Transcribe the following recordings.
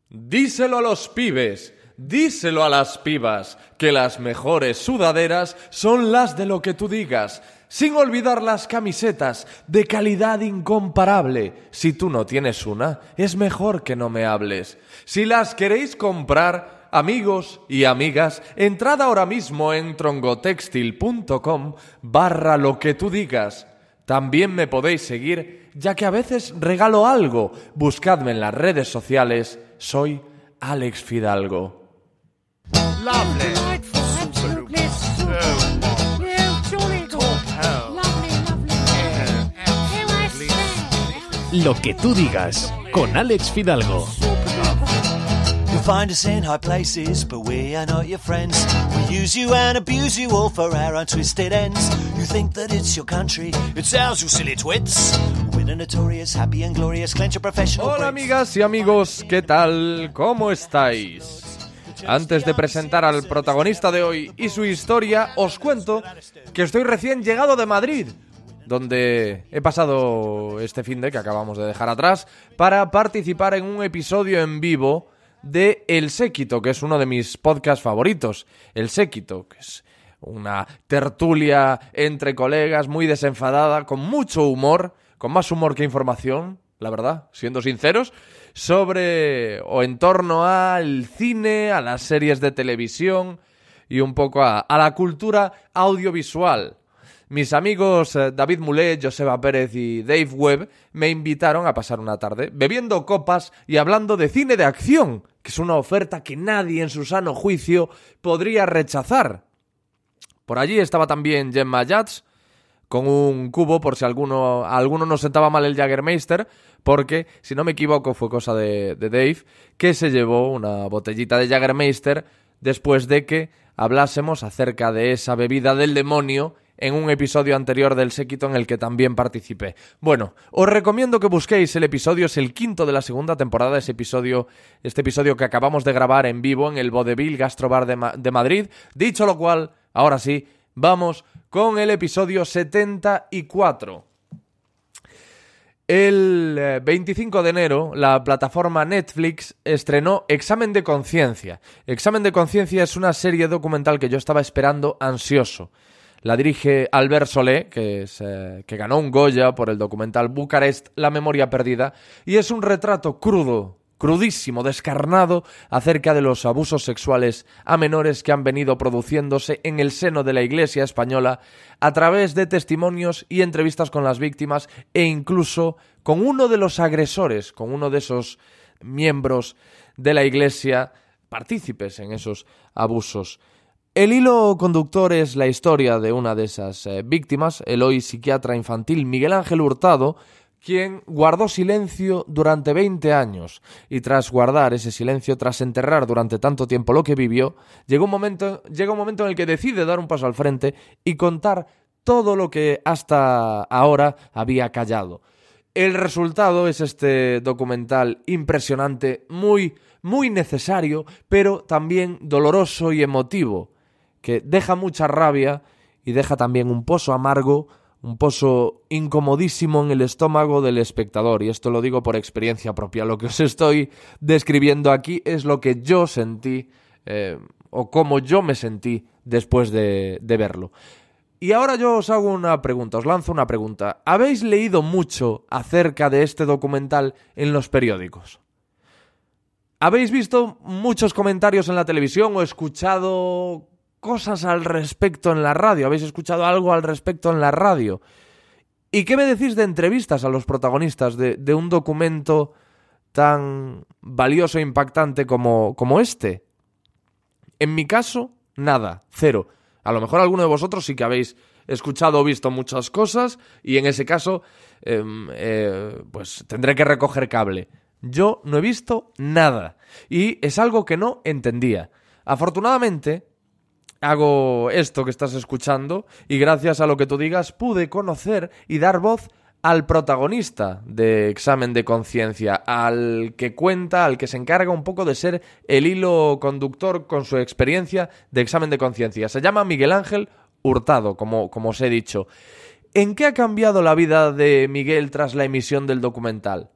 Díselo a los pibes, díselo a las pibas, que las mejores sudaderas son las de lo que tú digas, sin olvidar las camisetas de calidad incomparable. Si tú no tienes una, es mejor que no me hables. Si las queréis comprar, amigos y amigas, entrad ahora mismo en trongotextil.com/lo que tú digas. También me podéis seguir, ya que a veces regalo algo. Buscadme en las redes sociales. Soy Alex Fidalgo. Lovely. Absolutely. Lo que tú digas, con Alex Fidalgo. You'll find us in high places, but we are not your friends. We use you and abuse you all for our own twisted ends. You think that it's your country, it's ours, you silly twits. We're the notorious, happy and glorious, clench your professional. Hola amigas y amigos, ¿qué tal? ¿Cómo estáis? Antes de presentar al protagonista de hoy y su historia, os cuento que estoy recién llegado de Madrid, donde he pasado este finde que acabamos de dejar atrás para participar en un episodio en vivo de El Séquito, que es uno de mis podcasts favoritos. El Séquito, que es una tertulia entre colegas muy desenfadada, con mucho humor, con más humor que información, la verdad, siendo sinceros, sobre o en torno al cine, a las series de televisión y un poco a la cultura audiovisual. Mis amigos David Mulet, Joseba Pérez y Dave Webb me invitaron a pasar una tarde bebiendo copas y hablando de cine de acción, que es una oferta que nadie en su sano juicio podría rechazar. Por allí estaba también Gemma Yats, con un cubo por si a alguno nos sentaba mal el Jägermeister, porque, si no me equivoco, fue cosa de Dave, que se llevó una botellita de Jägermeister después de que hablásemos acerca de esa bebida del demonio en un episodio anterior del Séquito en el que también participé. Bueno, os recomiendo que busquéis el episodio, es el 5º de la segunda temporada, este episodio que acabamos de grabar en vivo en el Vodevil Gastrobar de Madrid. Dicho lo cual, ahora sí, vamos con el episodio 74. El 25 de enero, la plataforma Netflix estrenó Examen de Conciencia. Examen de Conciencia es una serie documental que yo estaba esperando ansioso. La dirige Albert Solé, que ganó un Goya por el documental Bucarest, La memoria perdida, y es un retrato crudo, crudísimo, descarnado, acerca de los abusos sexuales a menores que han venido produciéndose en el seno de la Iglesia española a través de testimonios y entrevistas con las víctimas e incluso con uno de los agresores, con uno de esos miembros de la Iglesia partícipes en esos abusos. El hilo conductor es la historia de una de esas víctimas, el hoy psiquiatra infantil Miguel Ángel Hurtado, quien guardó silencio durante 20 años y tras guardar ese silencio, tras enterrar durante tanto tiempo lo que vivió, llega un momento en el que decide dar un paso al frente y contar todo lo que hasta ahora había callado. El resultado es este documental impresionante, muy, muy necesario, pero también doloroso y emotivo, que deja mucha rabia y deja también un pozo amargo, un pozo incomodísimo en el estómago del espectador. Y esto lo digo por experiencia propia. Lo que os estoy describiendo aquí es lo que yo sentí, o cómo yo me sentí después de verlo. Y ahora yo os hago una pregunta, os lanzo una pregunta. ¿Habéis leído mucho acerca de este documental en los periódicos? ¿Habéis visto muchos comentarios en la televisión o escuchado cosas al respecto en la radio? ¿Habéis escuchado algo al respecto en la radio? ¿Y qué me decís de entrevistas a los protagonistas de un documento tan valioso e impactante como este? En mi caso, nada, cero. A lo mejor alguno de vosotros sí que habéis escuchado o visto muchas cosas y en ese caso pues tendré que recoger cable. Yo no he visto nada y es algo que no entendía. Afortunadamente hago esto que estás escuchando y gracias a lo que tú digas pude conocer y dar voz al protagonista de Examen de Conciencia, al que cuenta, al que se encarga un poco de ser el hilo conductor con su experiencia de Examen de Conciencia. Se llama Miguel Ángel Hurtado, como os he dicho. ¿En qué ha cambiado la vida de Miguel tras la emisión del documental?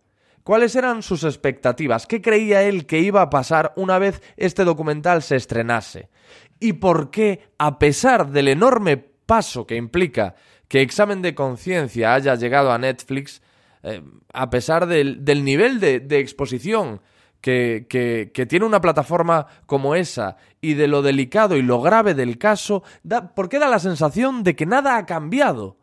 ¿Cuáles eran sus expectativas? ¿Qué creía él que iba a pasar una vez este documental se estrenase? ¿Y por qué, a pesar del enorme paso que implica que Examen de Conciencia haya llegado a Netflix, a pesar del nivel de exposición que tiene una plataforma como esa y de lo delicado y lo grave del caso, ¿por qué da la sensación de que nada ha cambiado?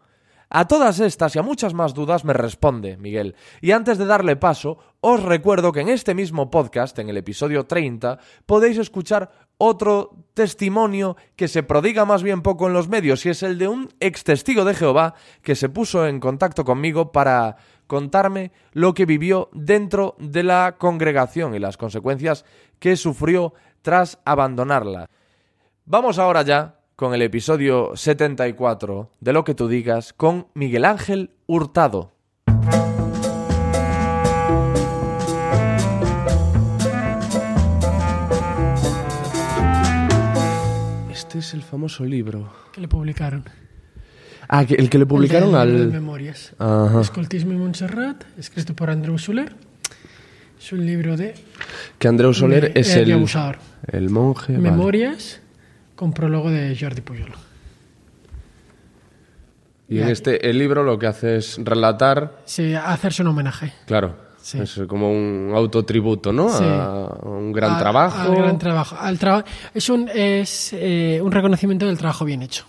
A todas estas y a muchas más dudas me responde Miguel. Y antes de darle paso, os recuerdo que en este mismo podcast, en el episodio 30, podéis escuchar otro testimonio que se prodiga más bien poco en los medios, y es el de un ex testigo de Jehová que se puso en contacto conmigo para contarme lo que vivió dentro de la congregación y las consecuencias que sufrió tras abandonarla. Vamos ahora ya con el episodio 74 de Lo que tú digas con Miguel Ángel Hurtado. Este es el famoso libro que le publicaron. Ah, el que le publicaron el de al... Memorias. Ajá. Escoltisme Montserrat, escrito por Andreu Soler. Es un libro de... Que Andreu Soler es el abusador. El monje... Memorias, vale. Con prólogo de Jordi Pujol. Y en el libro lo que hace es relatar... Sí, hacerse un homenaje. Claro, sí. Es como un autotributo, ¿no? Sí. A un gran trabajo. Al gran trabajo. Es un reconocimiento del trabajo bien hecho.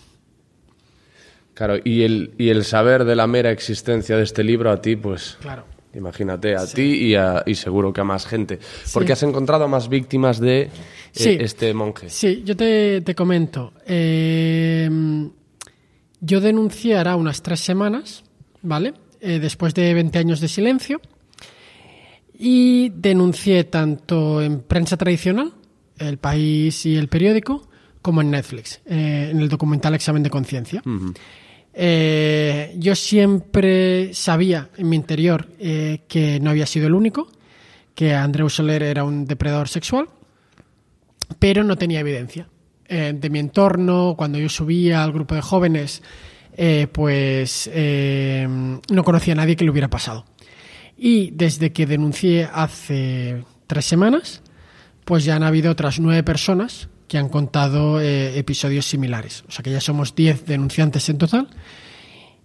Claro, y el saber de la mera existencia de este libro a ti, pues... Claro. Imagínate, a ti y seguro que a más gente. Porque has encontrado a más víctimas de este monje. Sí, yo te comento. Yo denuncié ahora unas 3 semanas, ¿vale? Después de 20 años de silencio. Y denuncié tanto en prensa tradicional, El País y El Periódico, como en Netflix, en el documental Examen de Conciencia. Uh-huh. Yo siempre sabía en mi interior que no había sido el único, que Andreu Soler era un depredador sexual, pero no tenía evidencia. De mi entorno, cuando yo subía al grupo de jóvenes, no conocía a nadie que le hubiera pasado. Y desde que denuncié hace 3 semanas, pues ya han habido otras 9 personas que han contado episodios similares. O sea que ya somos 10 denunciantes en total.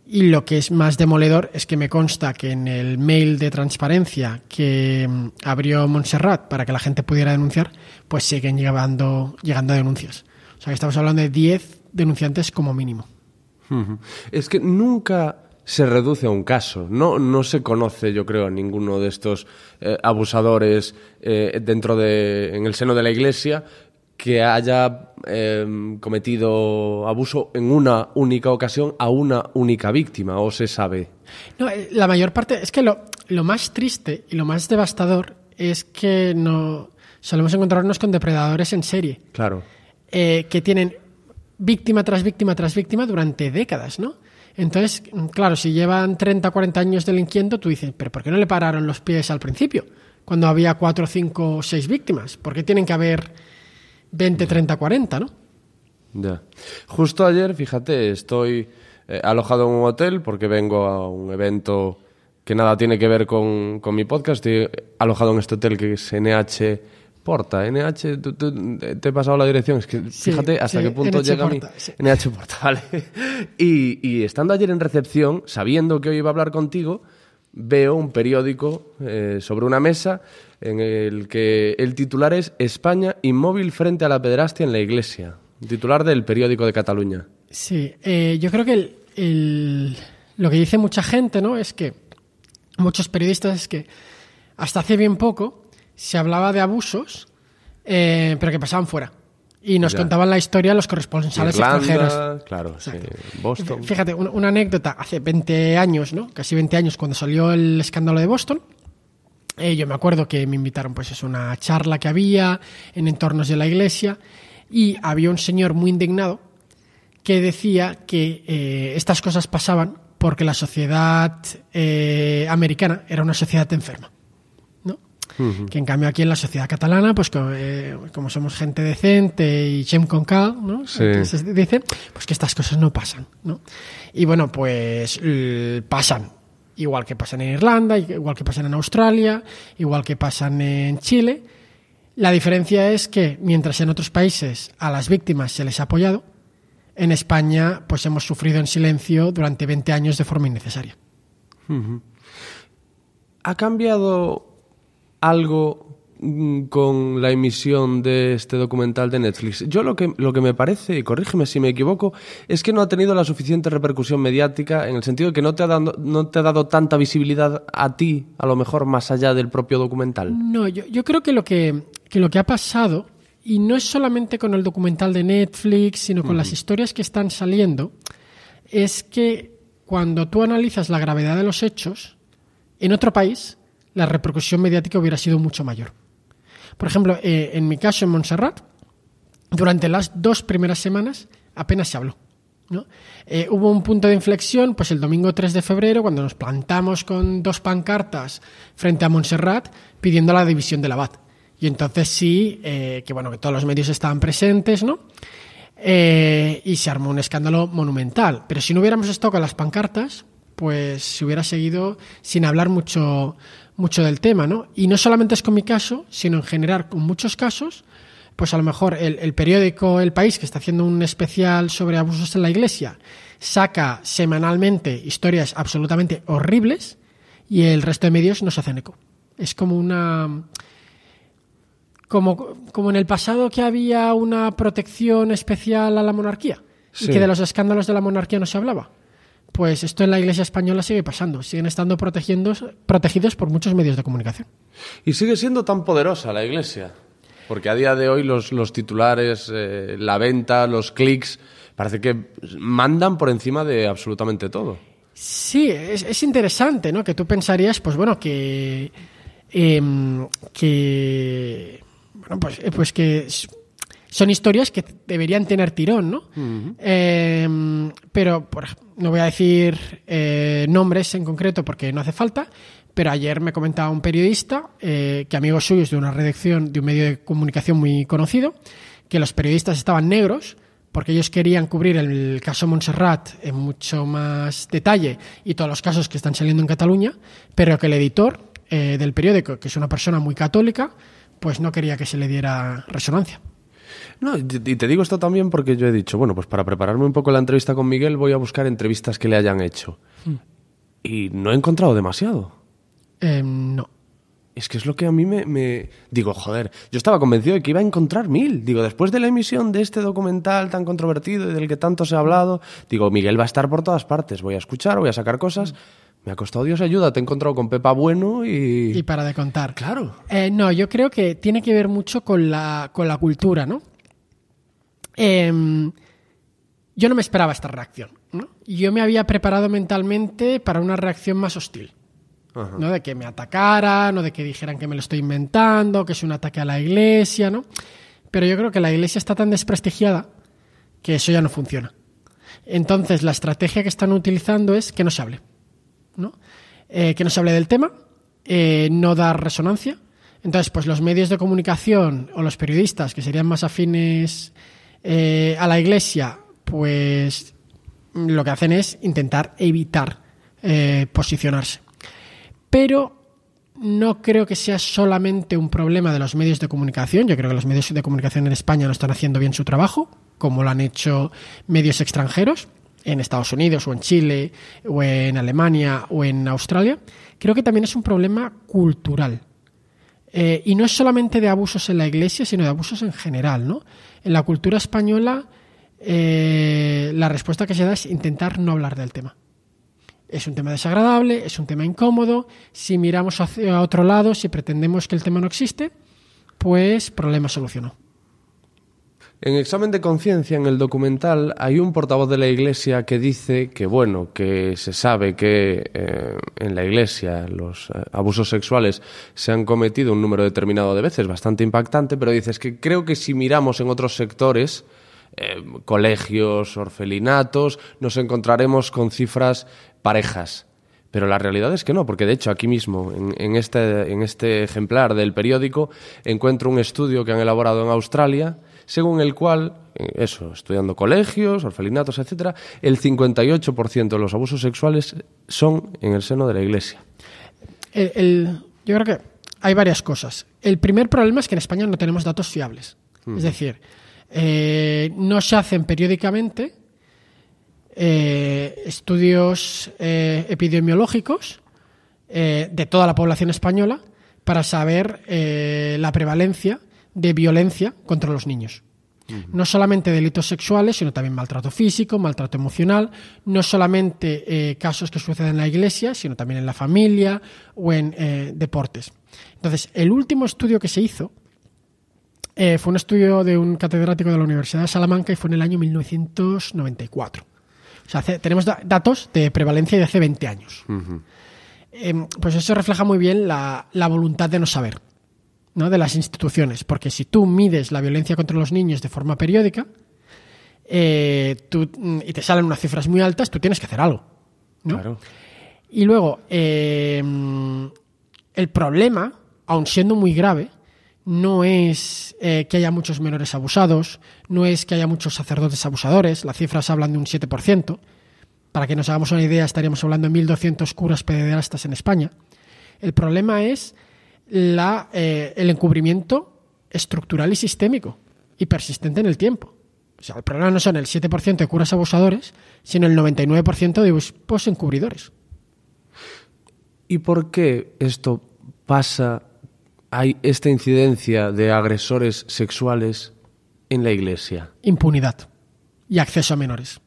Y lo que es más demoledor es que me consta que en el mail de transparencia que abrió Montserrat para que la gente pudiera denunciar, pues siguen llegando denuncias. O sea que estamos hablando de 10 denunciantes como mínimo. Es que nunca se reduce a un caso. No se conoce, yo creo, ninguno de estos abusadores en el seno de la Iglesia que haya cometido abuso en una única ocasión a una única víctima, ¿o se sabe? No, la mayor parte... Es que lo más triste y lo más devastador es que no solemos encontrarnos con depredadores en serie. Claro. Que tienen víctima tras víctima tras víctima durante décadas, ¿no? Entonces, claro, si llevan 30 o 40 años delinquiendo, tú dices, ¿pero por qué no le pararon los pies al principio? Cuando había 4, 5, 6 víctimas. ¿Por qué tienen que haber 20, 30, 40, no? Ya. Justo ayer, fíjate, estoy alojado en un hotel porque vengo a un evento que nada tiene que ver con mi podcast. Estoy alojado en este hotel que es NH Porta. NH, te he pasado la dirección. Es que fíjate hasta qué punto NH llega Porta, sí. NH Porta, vale. Y estando ayer en recepción, sabiendo que hoy iba a hablar contigo, veo un periódico sobre una mesa en el que el titular es España inmóvil frente a la pederastia en la Iglesia. Titular del Periódico de Cataluña. Sí, yo creo que lo que dice mucha gente, ¿no? Es que muchos periodistas es que hasta hace bien poco se hablaba de abusos, pero que pasaban fuera. Y nos contaban la historia los corresponsales extranjeros. Claro, sí, Boston. Fíjate, una anécdota. Hace 20 años, ¿no? Casi 20 años, cuando salió el escándalo de Boston, yo me acuerdo que me invitaron pues a una charla que había en entornos de la iglesia y había un señor muy indignado que decía que estas cosas pasaban porque la sociedad americana era una sociedad enferma. Uh-huh. Que en cambio aquí en la sociedad catalana, pues como somos gente decente y chem con cal, ¿no? Sí. Se dice, pues que estas cosas no pasan, ¿no? Y bueno, pues pasan. igual que pasan en Irlanda, igual que pasan en Australia, igual que pasan en Chile. La diferencia es que, mientras en otros países a las víctimas se les ha apoyado, en España pues hemos sufrido en silencio durante 20 años de forma innecesaria. ¿Ha cambiado algo con la emisión de este documental de Netflix? Yo lo que me parece, y corrígeme si me equivoco, es que no ha tenido la suficiente repercusión mediática, en el sentido de que no te ha dado tanta visibilidad a ti, a lo mejor más allá del propio documental. No, yo creo que lo que ha pasado, y no es solamente con el documental de Netflix, sino con las historias que están saliendo, es que cuando tú analizas la gravedad de los hechos, en otro país la repercusión mediática hubiera sido mucho mayor. Por ejemplo, en mi caso en Montserrat, durante las 2 primeras semanas apenas se habló, ¿no? Hubo un punto de inflexión pues el domingo 3 de febrero, cuando nos plantamos con 2 pancartas frente a Montserrat pidiendo la dimisión del abad. Y entonces sí, que todos los medios estaban presentes, ¿no? Y se armó un escándalo monumental. Pero si no hubiéramos estado con las pancartas, pues se hubiera seguido sin hablar mucho del tema, ¿no? Y no solamente es con mi caso, sino en general con muchos casos. Pues a lo mejor el periódico El País, que está haciendo un especial sobre abusos en la Iglesia, saca semanalmente historias absolutamente horribles y el resto de medios no se hacen eco. Es como como en el pasado, que había una protección especial a la monarquía, sí, y que de los escándalos de la monarquía no se hablaba. Pues esto en la Iglesia española sigue pasando. Siguen estando protegidos por muchos medios de comunicación. Y sigue siendo tan poderosa la Iglesia, porque a día de hoy los titulares, la venta, los clics, parece que mandan por encima de absolutamente todo. Sí, es interesante, ¿no? Que tú pensarías, pues bueno, que son historias que deberían tener tirón, ¿no? Uh-huh. Pero no voy a decir nombres en concreto porque no hace falta, pero ayer me comentaba un periodista, que amigos suyos de una redacción de un medio de comunicación muy conocido, que los periodistas estaban negros porque ellos querían cubrir el caso Montserrat en mucho más detalle y todos los casos que están saliendo en Cataluña, pero que el editor del periódico, que es una persona muy católica, pues no quería que se le diera resonancia. No, y te digo esto también porque yo he dicho, bueno, pues para prepararme un poco la entrevista con Miguel voy a buscar entrevistas que le hayan hecho. Y no he encontrado demasiado. No. Es que es lo que a mí me... Digo, joder, yo estaba convencido de que iba a encontrar 1000. Digo, después de la emisión de este documental tan controvertido y del que tanto se ha hablado, digo, Miguel va a estar por todas partes. Voy a escuchar, voy a sacar cosas. Me ha costado Dios ayuda, te he encontrado con Pepa Bueno y... Y para de contar. Claro. No, yo creo que tiene que ver mucho con la cultura, ¿no? Yo no me esperaba esta reacción, ¿no? Yo me había preparado mentalmente para una reacción más hostil. Ajá. No de que me atacaran, no de que dijeran que me lo estoy inventando, que es un ataque a la Iglesia, ¿no? Pero yo creo que la Iglesia está tan desprestigiada que eso ya no funciona. Entonces, la estrategia que están utilizando es que no se hable, ¿no? Que no se hable del tema, no dar resonancia. Entonces, pues los medios de comunicación o los periodistas, que serían más afines a la Iglesia, pues lo que hacen es intentar evitar posicionarse. Pero no creo que sea solamente un problema de los medios de comunicación. Yo creo que los medios de comunicación en España no están haciendo bien su trabajo, como lo han hecho medios extranjeros, en Estados Unidos o en Chile o en Alemania o en Australia. Creo que también es un problema cultural. Y no es solamente de abusos en la Iglesia, sino de abusos en general, ¿no? En la cultura española, la respuesta que se da es intentar no hablar del tema. Es un tema desagradable, es un tema incómodo. Si miramos hacia otro lado, si pretendemos que el tema no existe, pues problema solucionado. En Examen de Conciencia, en el documental, hay un portavoz de la Iglesia que dice que, bueno, que se sabe que en la Iglesia los abusos sexuales se han cometido un número determinado de veces, bastante impactante, pero dices que creo que si miramos en otros sectores, colegios, orfelinatos, nos encontraremos con cifras parejas. Pero la realidad es que no, porque de hecho aquí mismo, en este ejemplar del periódico, encuentro un estudio que han elaborado en Australia, según el cual, estudiando colegios, orfelinatos, etcétera, el 58% de los abusos sexuales son en el seno de la Iglesia. Yo creo que hay varias cosas. El primer problema es que en España no tenemos datos fiables. Es decir, no se hacen periódicamente estudios epidemiológicos de toda la población española para saber la prevalencia de violencia contra los niños. No solamente delitos sexuales, sino también maltrato físico, maltrato emocional, no solamente casos que suceden en la iglesia, sino también en la familia o en deportes. Entonces, el último estudio que se hizo fue un estudio de un catedrático de la Universidad de Salamanca y fue en el año 1994. O sea, tenemos datos de prevalencia de hace 20 años. Pues eso refleja muy bien la voluntad de no saber, ¿no?, de las instituciones. Porque si tú mides la violencia contra los niños de forma periódica y te salen unas cifras muy altas, tú tienes que hacer algo, ¿no? Claro. Y luego, el problema, aun siendo muy grave, no es que haya muchos menores abusados, no es que haya muchos sacerdotes abusadores, las cifras hablan de un 7%. Para que nos hagamos una idea, estaríamos hablando de 1.200 curas pederastas en España. El problema es el encubrimiento estructural y sistémico y persistente en el tiempo. O sea, el problema no son el 7% de curas abusadores, sino el 99% de obispos encubridores. ¿Y por qué esto pasa? Hay esta incidencia de agresores sexuales en la Iglesia. Impunidad y acceso a menores.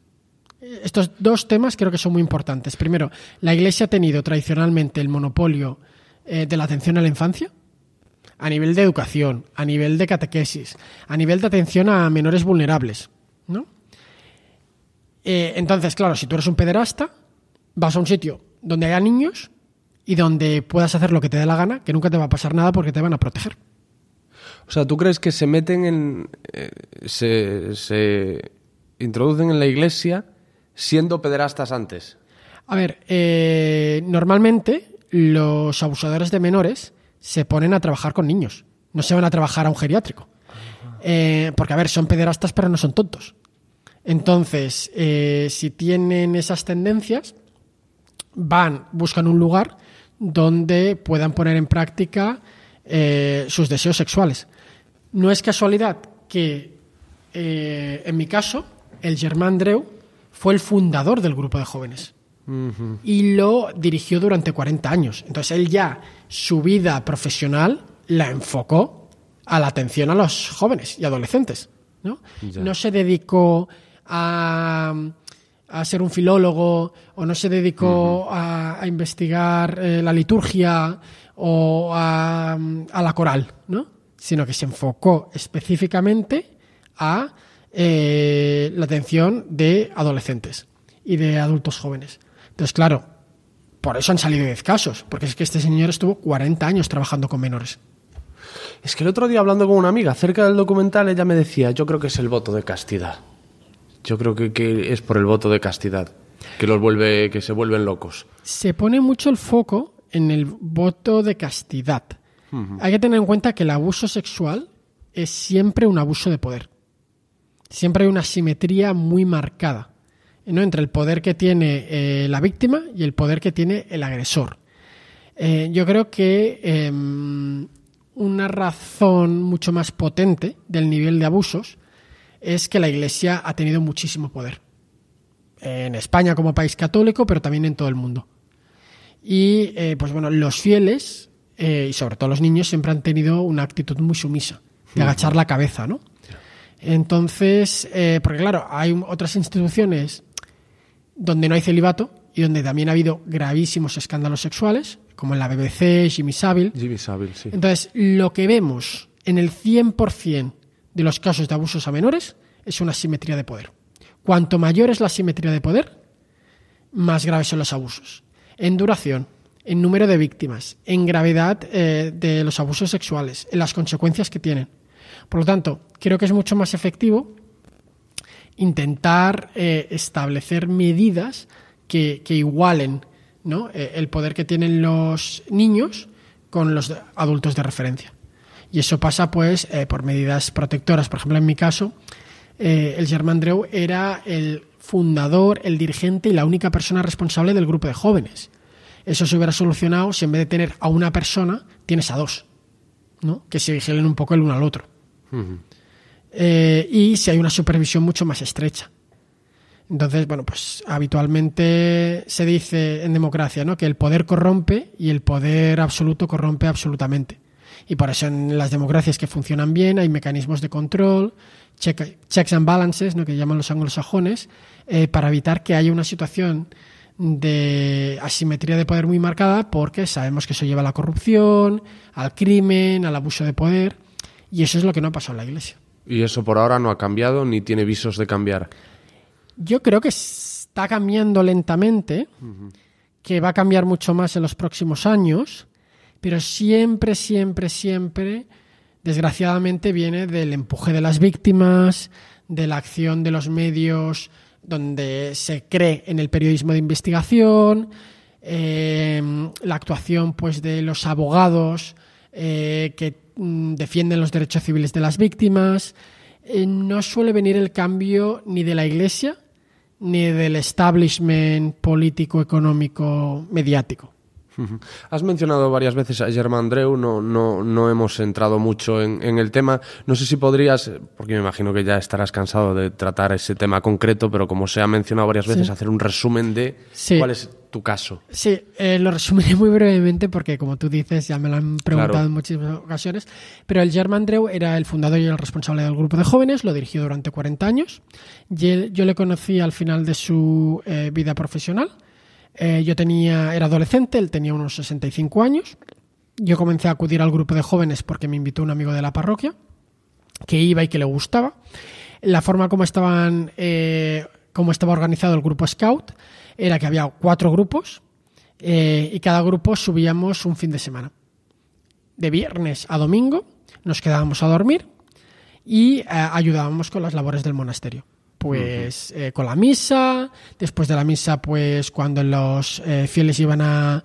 Estos dos temas creo que son muy importantes. Primero, la Iglesia ha tenido tradicionalmente el monopolio de la atención a la infancia, a nivel de educación, a nivel de catequesis, a nivel de atención a menores vulnerables, ¿no? Entonces, claro, si tú eres un pederasta, vas a un sitio donde haya niños y donde puedas hacer lo que te dé la gana, que nunca te va a pasar nada porque te van a proteger. O sea, ¿tú crees que se meten se introducen en la Iglesia siendo pederastas antes? A ver, normalmente los abusadores de menores se ponen a trabajar con niños, no se van a trabajar a un geriátrico. Porque, a ver, son pederastas pero no son tontos. Entonces, si tienen esas tendencias, buscan un lugar donde puedan poner en práctica sus deseos sexuales. No es casualidad que, en mi caso, el Germán Dreu fue el fundador del grupo de jóvenes y lo dirigió durante 40 años. Entonces, él ya su vida profesional la enfocó a la atención a los jóvenes y adolescentes, ¿no? No se dedicó a ser un filólogo o no se dedicó a investigar la liturgia o a la coral, ¿no? Sino que se enfocó específicamente a la atención de adolescentes y de adultos jóvenes. Entonces, claro, por eso han salido 10 casos, porque es que este señor estuvo 40 años trabajando con menores. Es que el otro día, hablando con una amiga acerca del documental, ella me decía, yo creo que es el voto de castidad. Yo creo que es por el voto de castidad que se vuelven locos. Se pone mucho el foco en el voto de castidad. Hay que tener en cuenta que el abuso sexual es siempre un abuso de poder. Siempre hay una asimetría muy marcada, ¿no?, entre el poder que tiene la víctima y el poder que tiene el agresor. Yo creo que una razón mucho más potente del nivel de abusos es que la Iglesia ha tenido muchísimo poder. En España como país católico, pero también en todo el mundo. Y, pues bueno, los fieles, y sobre todo los niños, siempre han tenido una actitud muy sumisa, de agachar la cabeza, ¿no? Entonces, porque claro, hay otras instituciones donde no hay celibato y donde también ha habido gravísimos escándalos sexuales, como en la BBC, Jimmy Savile. Sí. Entonces, lo que vemos en el 100% de los casos de abusos a menores es una asimetría de poder. Cuanto mayor es la asimetría de poder, más graves son los abusos. En duración, en número de víctimas, en gravedad de los abusos sexuales, en las consecuencias que tienen. Por lo tanto, creo que es mucho más efectivo intentar establecer medidas que igualen ¿no? El poder que tienen los niños con los adultos de referencia. Y eso pasa pues por medidas protectoras. Por ejemplo, en mi caso, el Germandreu era el fundador, el dirigente y la única persona responsable del grupo de jóvenes. Eso se hubiera solucionado si en vez de tener a una persona, tienes a dos, ¿no? Que se vigilen un poco el uno al otro. Uh-huh. Y si hay una supervisión mucho más estrecha. Entonces, bueno, pues habitualmente se dice en democracia, ¿no?, que el poder corrompe y el poder absoluto corrompe absolutamente. Y por eso en las democracias que funcionan bien hay mecanismos de control, checks and balances, ¿no?, que llaman los anglosajones, para evitar que haya una situación de asimetría de poder muy marcada, porque sabemos que eso lleva a la corrupción, al crimen, al abuso de poder, y eso es lo que no ha pasado en la Iglesia. Y eso por ahora no ha cambiado ni tiene visos de cambiar. Yo creo que está cambiando lentamente, que va a cambiar mucho más en los próximos años, pero siempre, desgraciadamente, viene del empuje de las víctimas, de la acción de los medios donde se cree en el periodismo de investigación, la actuación pues de los abogados que defienden los derechos civiles de las víctimas. No suele venir el cambio ni de la Iglesia ni del establishment político, económico, mediático. Has mencionado varias veces a Germandreu, no hemos entrado mucho en el tema. No sé si podrías, porque me imagino que ya estarás cansado de tratar ese tema concreto, pero como se ha mencionado varias veces, hacer un resumen de cuál es tu caso. Sí, lo resumiré muy brevemente porque, como tú dices, ya me lo han preguntado en muchísimas ocasiones, pero el Germandreu era el fundador y el responsable del grupo de jóvenes, lo dirigió durante 40 años. Yo le conocí al final de su vida profesional. Yo era adolescente, él tenía unos 65 años. Yo comencé a acudir al grupo de jóvenes porque me invitó un amigo de la parroquia que iba y que le gustaba. La forma como estaba organizado el grupo Scout era que había 4 grupos y cada grupo subíamos un fin de semana. De viernes a domingo nos quedábamos a dormir y ayudábamos con las labores del monasterio. Pues con la misa, después de la misa, pues cuando los fieles iban a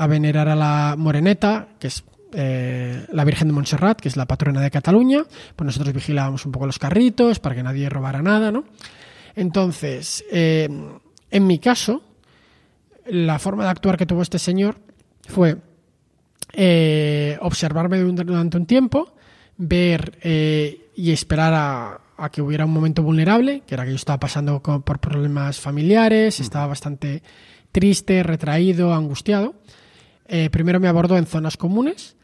venerar a la Moreneta, que es la Virgen de Montserrat, que es la patrona de Cataluña, pues nosotros vigilábamos un poco los carritos para que nadie robara nada, ¿no? Entonces, en mi caso, la forma de actuar que tuvo este señor fue observarme durante un tiempo, ver y esperar a que hubiera un momento vulnerable, que era que yo estaba pasando por problemas familiares, estaba bastante triste, retraído, angustiado. Primero me abordó en zonas comunes,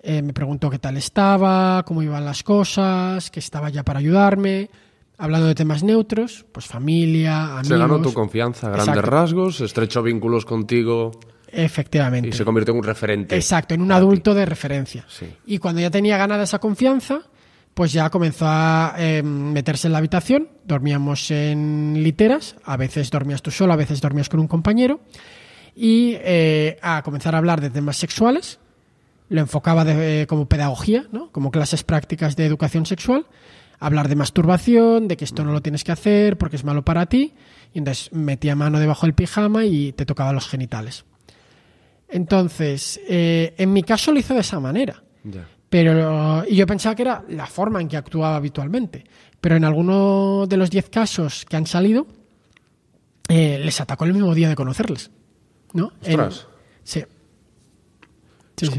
me preguntó qué tal estaba, cómo iban las cosas, que estaba ya para ayudarme, hablando de temas neutros, pues familia, amigos. Se ganó tu confianza, grandes rasgos, estrechó vínculos contigo. Efectivamente. Y se convirtió en un referente. Exacto, en un adulto de referencia. Sí. Y cuando ya tenía ganada esa confianza, pues ya comenzó a meterse en la habitación. Dormíamos en literas, a veces dormías tú solo, a veces dormías con un compañero, y a comenzar a hablar de temas sexuales. Lo enfocaba como pedagogía, ¿no?, como clases prácticas de educación sexual. Hablar de masturbación, de que esto no lo tienes que hacer porque es malo para ti, y entonces metía mano debajo del pijama y te tocaba los genitales. Entonces, en mi caso lo hizo de esa manera. Ya. Y yo pensaba que era la forma en que actuaba habitualmente. Pero en alguno de los 10 casos que han salido, les atacó el mismo día de conocerles, ¿no? ¡Ostras! Sí.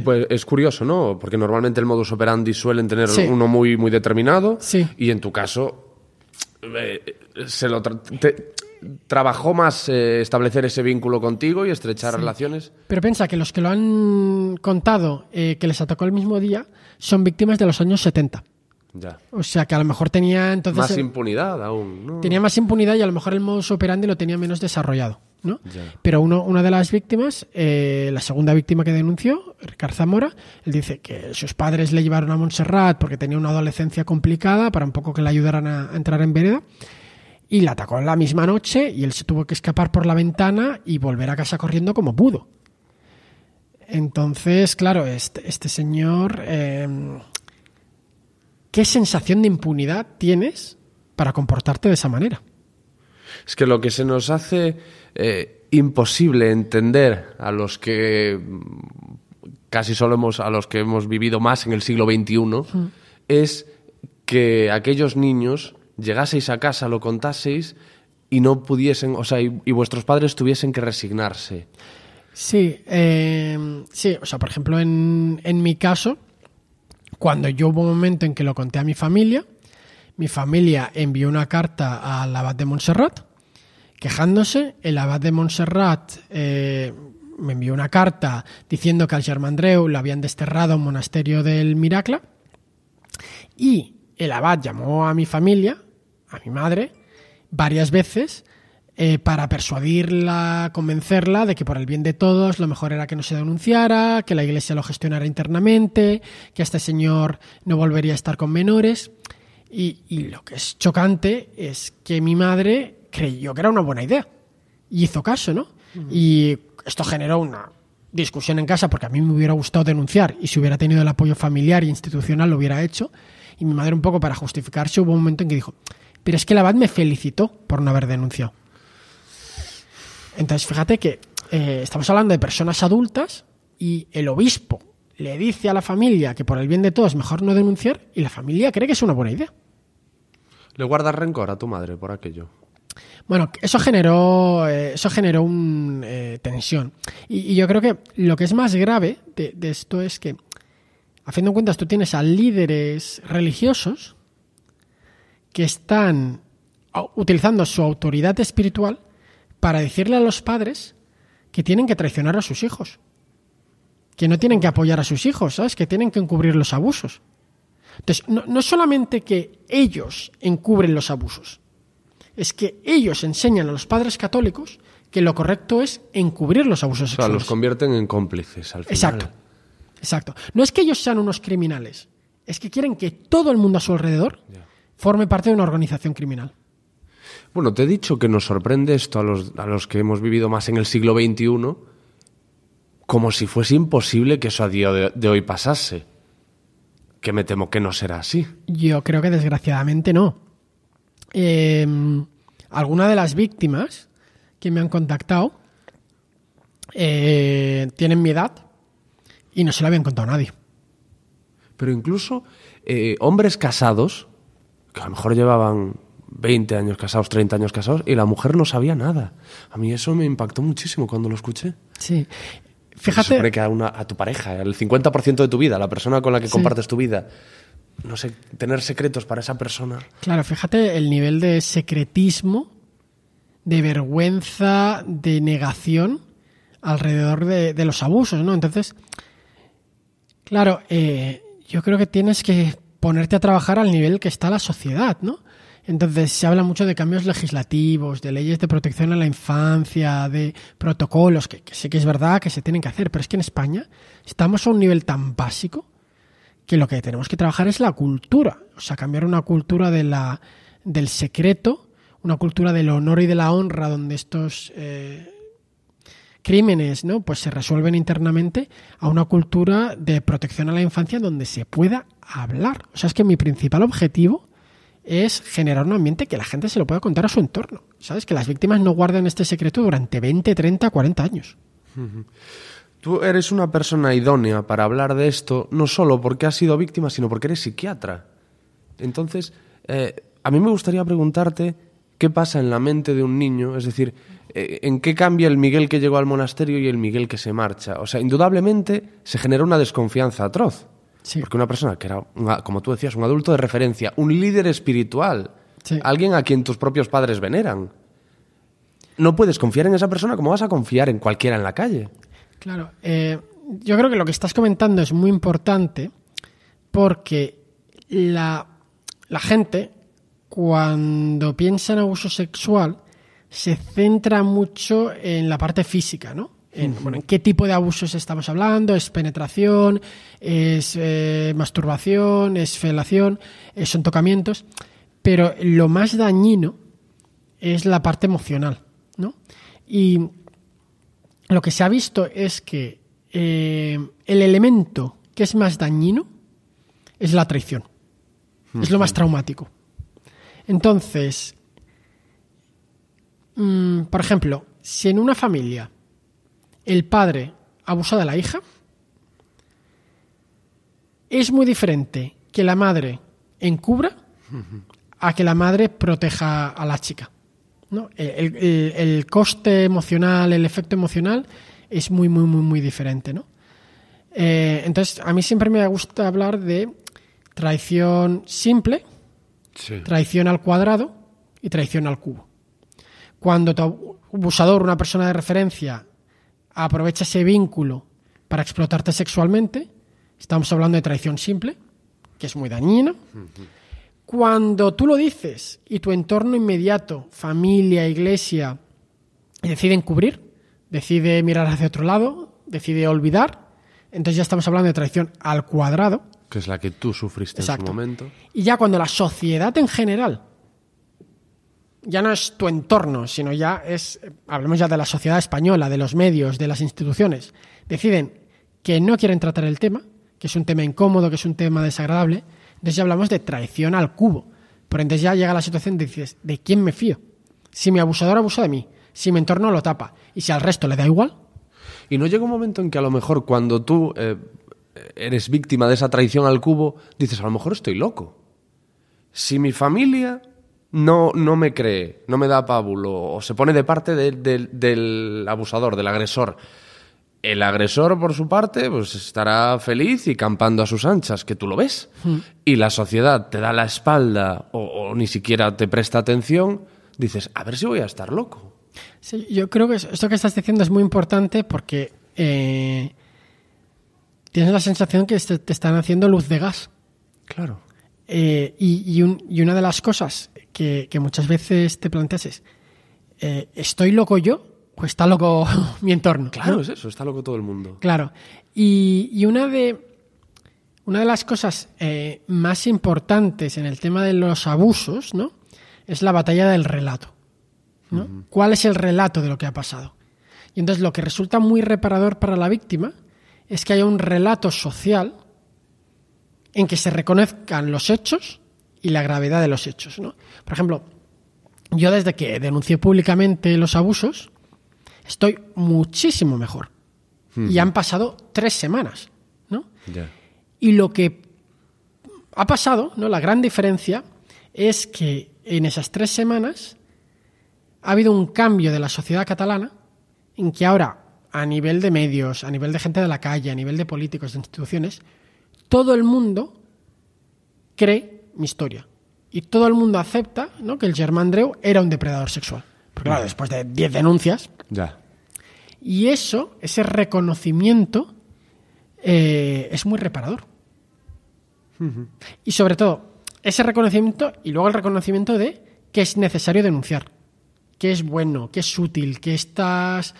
Pues es curioso, ¿no? Porque normalmente el modus operandi suelen tener uno muy, muy determinado. Sí. Y en tu caso trabajó más establecer ese vínculo contigo y estrechar relaciones. Pero piensa que los que lo han contado, que les atacó el mismo día, son víctimas de los años 70. Ya. O sea que a lo mejor tenía entonces más impunidad aún, ¿no? Tenía más impunidad y a lo mejor el modus operandi lo tenía menos desarrollado, ¿no? Ya. Pero una de las víctimas, la segunda víctima que denunció, Ricard Zamora, él dice que sus padres le llevaron a Montserrat porque tenía una adolescencia complicada para un poco que le ayudaran a entrar en vereda, y la atacó la misma noche y él se tuvo que escapar por la ventana y volver a casa corriendo como pudo. Entonces, claro, este señor... ¿Qué sensación de impunidad tienes para comportarte de esa manera? Es que lo que se nos hace imposible entender a los que casi solo a los que hemos vivido más en el siglo XXI es que aquellos niños llegaseis a casa, lo contaseis y no pudiesen, o sea, y vuestros padres tuviesen que resignarse. Sí, sí, o sea, por ejemplo, en mi caso, cuando yo hubo un momento en que lo conté a mi familia envió una carta al abad de Montserrat quejándose. El abad de Montserrat me envió una carta diciendo que al Germandreu lo habían desterrado a un monasterio del Miracle, y el abad llamó a mi familia, a mi madre, varias veces para persuadirla, convencerla de que por el bien de todos lo mejor era que no se denunciara, que la iglesia lo gestionara internamente, que este señor no volvería a estar con menores. Y lo que es chocante es que mi madre creyó que era una buena idea y hizo caso, ¿no? Y esto generó una discusión en casa, porque a mí me hubiera gustado denunciar, y si hubiera tenido el apoyo familiar e institucional lo hubiera hecho. Y mi madre, un poco para justificarse, hubo un momento en que dijo: pero es que el abad me felicitó por no haber denunciado. Entonces, fíjate que estamos hablando de personas adultas y el obispo le dice a la familia que por el bien de todos es mejor no denunciar, y la familia cree que es una buena idea. ¿Le guardas rencor a tu madre por aquello? Bueno, eso generó una tensión. Y yo creo que lo que es más grave de esto es que, a fin de cuentas, tú tienes a líderes religiosos que están utilizando su autoridad espiritual para decirle a los padres que tienen que traicionar a sus hijos, que no tienen que apoyar a sus hijos, ¿sabes? Que tienen que encubrir los abusos. Entonces, no solamente que ellos encubren los abusos, es que ellos enseñan a los padres católicos que lo correcto es encubrir los abusos sexuales. O sea, los convierten en cómplices al final. Exacto. No es que ellos sean unos criminales, es que quieren que todo el mundo a su alrededor forme parte de una organización criminal. Bueno, te he dicho que nos sorprende esto a los que hemos vivido más en el siglo XXI, como si fuese imposible que eso a día de hoy pasase. Que me temo que no será así. Yo creo que desgraciadamente no. Algunas de las víctimas que me han contactado tienen mi edad y no se lo habían contado a nadie. Pero incluso hombres casados, que a lo mejor llevaban 20 años casados, 30 años casados, y la mujer no sabía nada. A mí eso me impactó muchísimo cuando lo escuché. Sí. Fíjate. Se supone que a tu pareja, el 50% de tu vida, la persona con la que compartes tu vida, no sé, tener secretos para esa persona. Claro, fíjate el nivel de secretismo, de vergüenza, de negación alrededor de los abusos, ¿no? Entonces, claro, yo creo que tienes que ponerte a trabajar al nivel que está la sociedad, ¿no? Entonces se habla mucho de cambios legislativos, de leyes de protección a la infancia, de protocolos, que sí que es verdad que se tienen que hacer, pero es que en España estamos a un nivel tan básico que lo que tenemos que trabajar es la cultura, o sea, cambiar una cultura del secreto, una cultura del honor y de la honra, donde estos crímenes, ¿no?, pues se resuelven internamente, a una cultura de protección a la infancia donde se pueda hablar. O sea, es que mi principal objetivo es generar un ambiente que la gente se lo pueda contar a su entorno, ¿sabes? Que las víctimas no guarden este secreto durante 20, 30, 40 años. Tú eres una persona idónea para hablar de esto, no solo porque has sido víctima, sino porque eres psiquiatra. Entonces, a mí me gustaría preguntarte qué pasa en la mente de un niño, es decir, en qué cambia el Miguel que llegó al monasterio y el Miguel que se marcha. O sea, indudablemente se genera una desconfianza atroz. Sí. Porque una persona que era, como tú decías, un adulto de referencia, un líder espiritual, alguien a quien tus propios padres veneran, no puedes confiar en esa persona como vas a confiar en cualquiera en la calle. Claro. Yo creo que lo que estás comentando es muy importante porque la gente, cuando piensa en abuso sexual, se centra mucho en la parte física, ¿no? En qué tipo de abusos estamos hablando, es penetración, es masturbación, es felación, son tocamientos, pero lo más dañino es la parte emocional, ¿no? Y lo que se ha visto es que el elemento que es más dañino es la traición, es lo más traumático. Entonces, por ejemplo, si en una familia el padre abusa de la hija, es muy diferente que la madre encubra a que la madre proteja a la chica, ¿no? El coste emocional, el efecto emocional es muy, muy, muy, muy diferente, ¿no? Entonces, a mí siempre me gusta hablar de traición simple, Sí. traición al cuadrado y traición al cubo. Cuando tu abusador, una persona de referencia, aprovecha ese vínculo para explotarte sexualmente, estamos hablando de traición simple, que es muy dañina. Cuando tú lo dices y tu entorno inmediato, familia, iglesia, deciden cubrir, decide mirar hacia otro lado, decide olvidar, entonces ya estamos hablando de traición al cuadrado. Que es la que tú sufriste Exacto. en su momento. Y ya cuando la sociedad en general, ya no es tu entorno, sino ya es, hablemos ya de la sociedad española, de los medios, de las instituciones, deciden que no quieren tratar el tema, que es un tema incómodo, que es un tema desagradable, entonces ya hablamos de traición al cubo. Pero entonces ya llega la situación de dices, ¿de quién me fío? Si mi abusador abusa de mí, si mi entorno lo tapa, y si al resto le da igual. Y no llega un momento en que a lo mejor cuando tú eres víctima de esa traición al cubo, dices, a lo mejor estoy loco. Si mi familia no me cree, no me da pábulo, o se pone de parte del abusador, del agresor, el agresor, por su parte, pues estará feliz y campando a sus anchas, que tú lo ves. Y la sociedad te da la espalda o ni siquiera te presta atención, dices, a ver si voy a estar loco. Sí, yo creo que esto que estás diciendo es muy importante porque tienes la sensación que te están haciendo luz de gas. Claro. Y una de las cosas que muchas veces te planteas es, ¿estoy loco yo o está loco mi entorno? Claro, ¿no? es eso, está loco todo el mundo. Claro. Y una de las cosas más importantes en el tema de los abusos, ¿no?, es la batalla del relato, ¿no? ¿Cuál es el relato de lo que ha pasado? Y entonces lo que resulta muy reparador para la víctima es que haya un relato social en que se reconozcan los hechos y la gravedad de los hechos, ¿no? Por ejemplo, yo desde que denuncié públicamente los abusos estoy muchísimo mejor. Y han pasado 3 semanas, ¿no? Ya. Y lo que ha pasado, ¿no?, la gran diferencia es que en esas 3 semanas ha habido un cambio de la sociedad catalana en que ahora, a nivel de medios, a nivel de gente de la calle, a nivel de políticos, de instituciones, todo el mundo cree mi historia. Y todo el mundo acepta, ¿no?, que el Germán Andreu era un depredador sexual. Porque claro, después de 10 denuncias. Ya. Y eso, ese reconocimiento, es muy reparador. Y sobre todo, ese reconocimiento y luego el reconocimiento de que es necesario denunciar, que es bueno, que es útil, que estos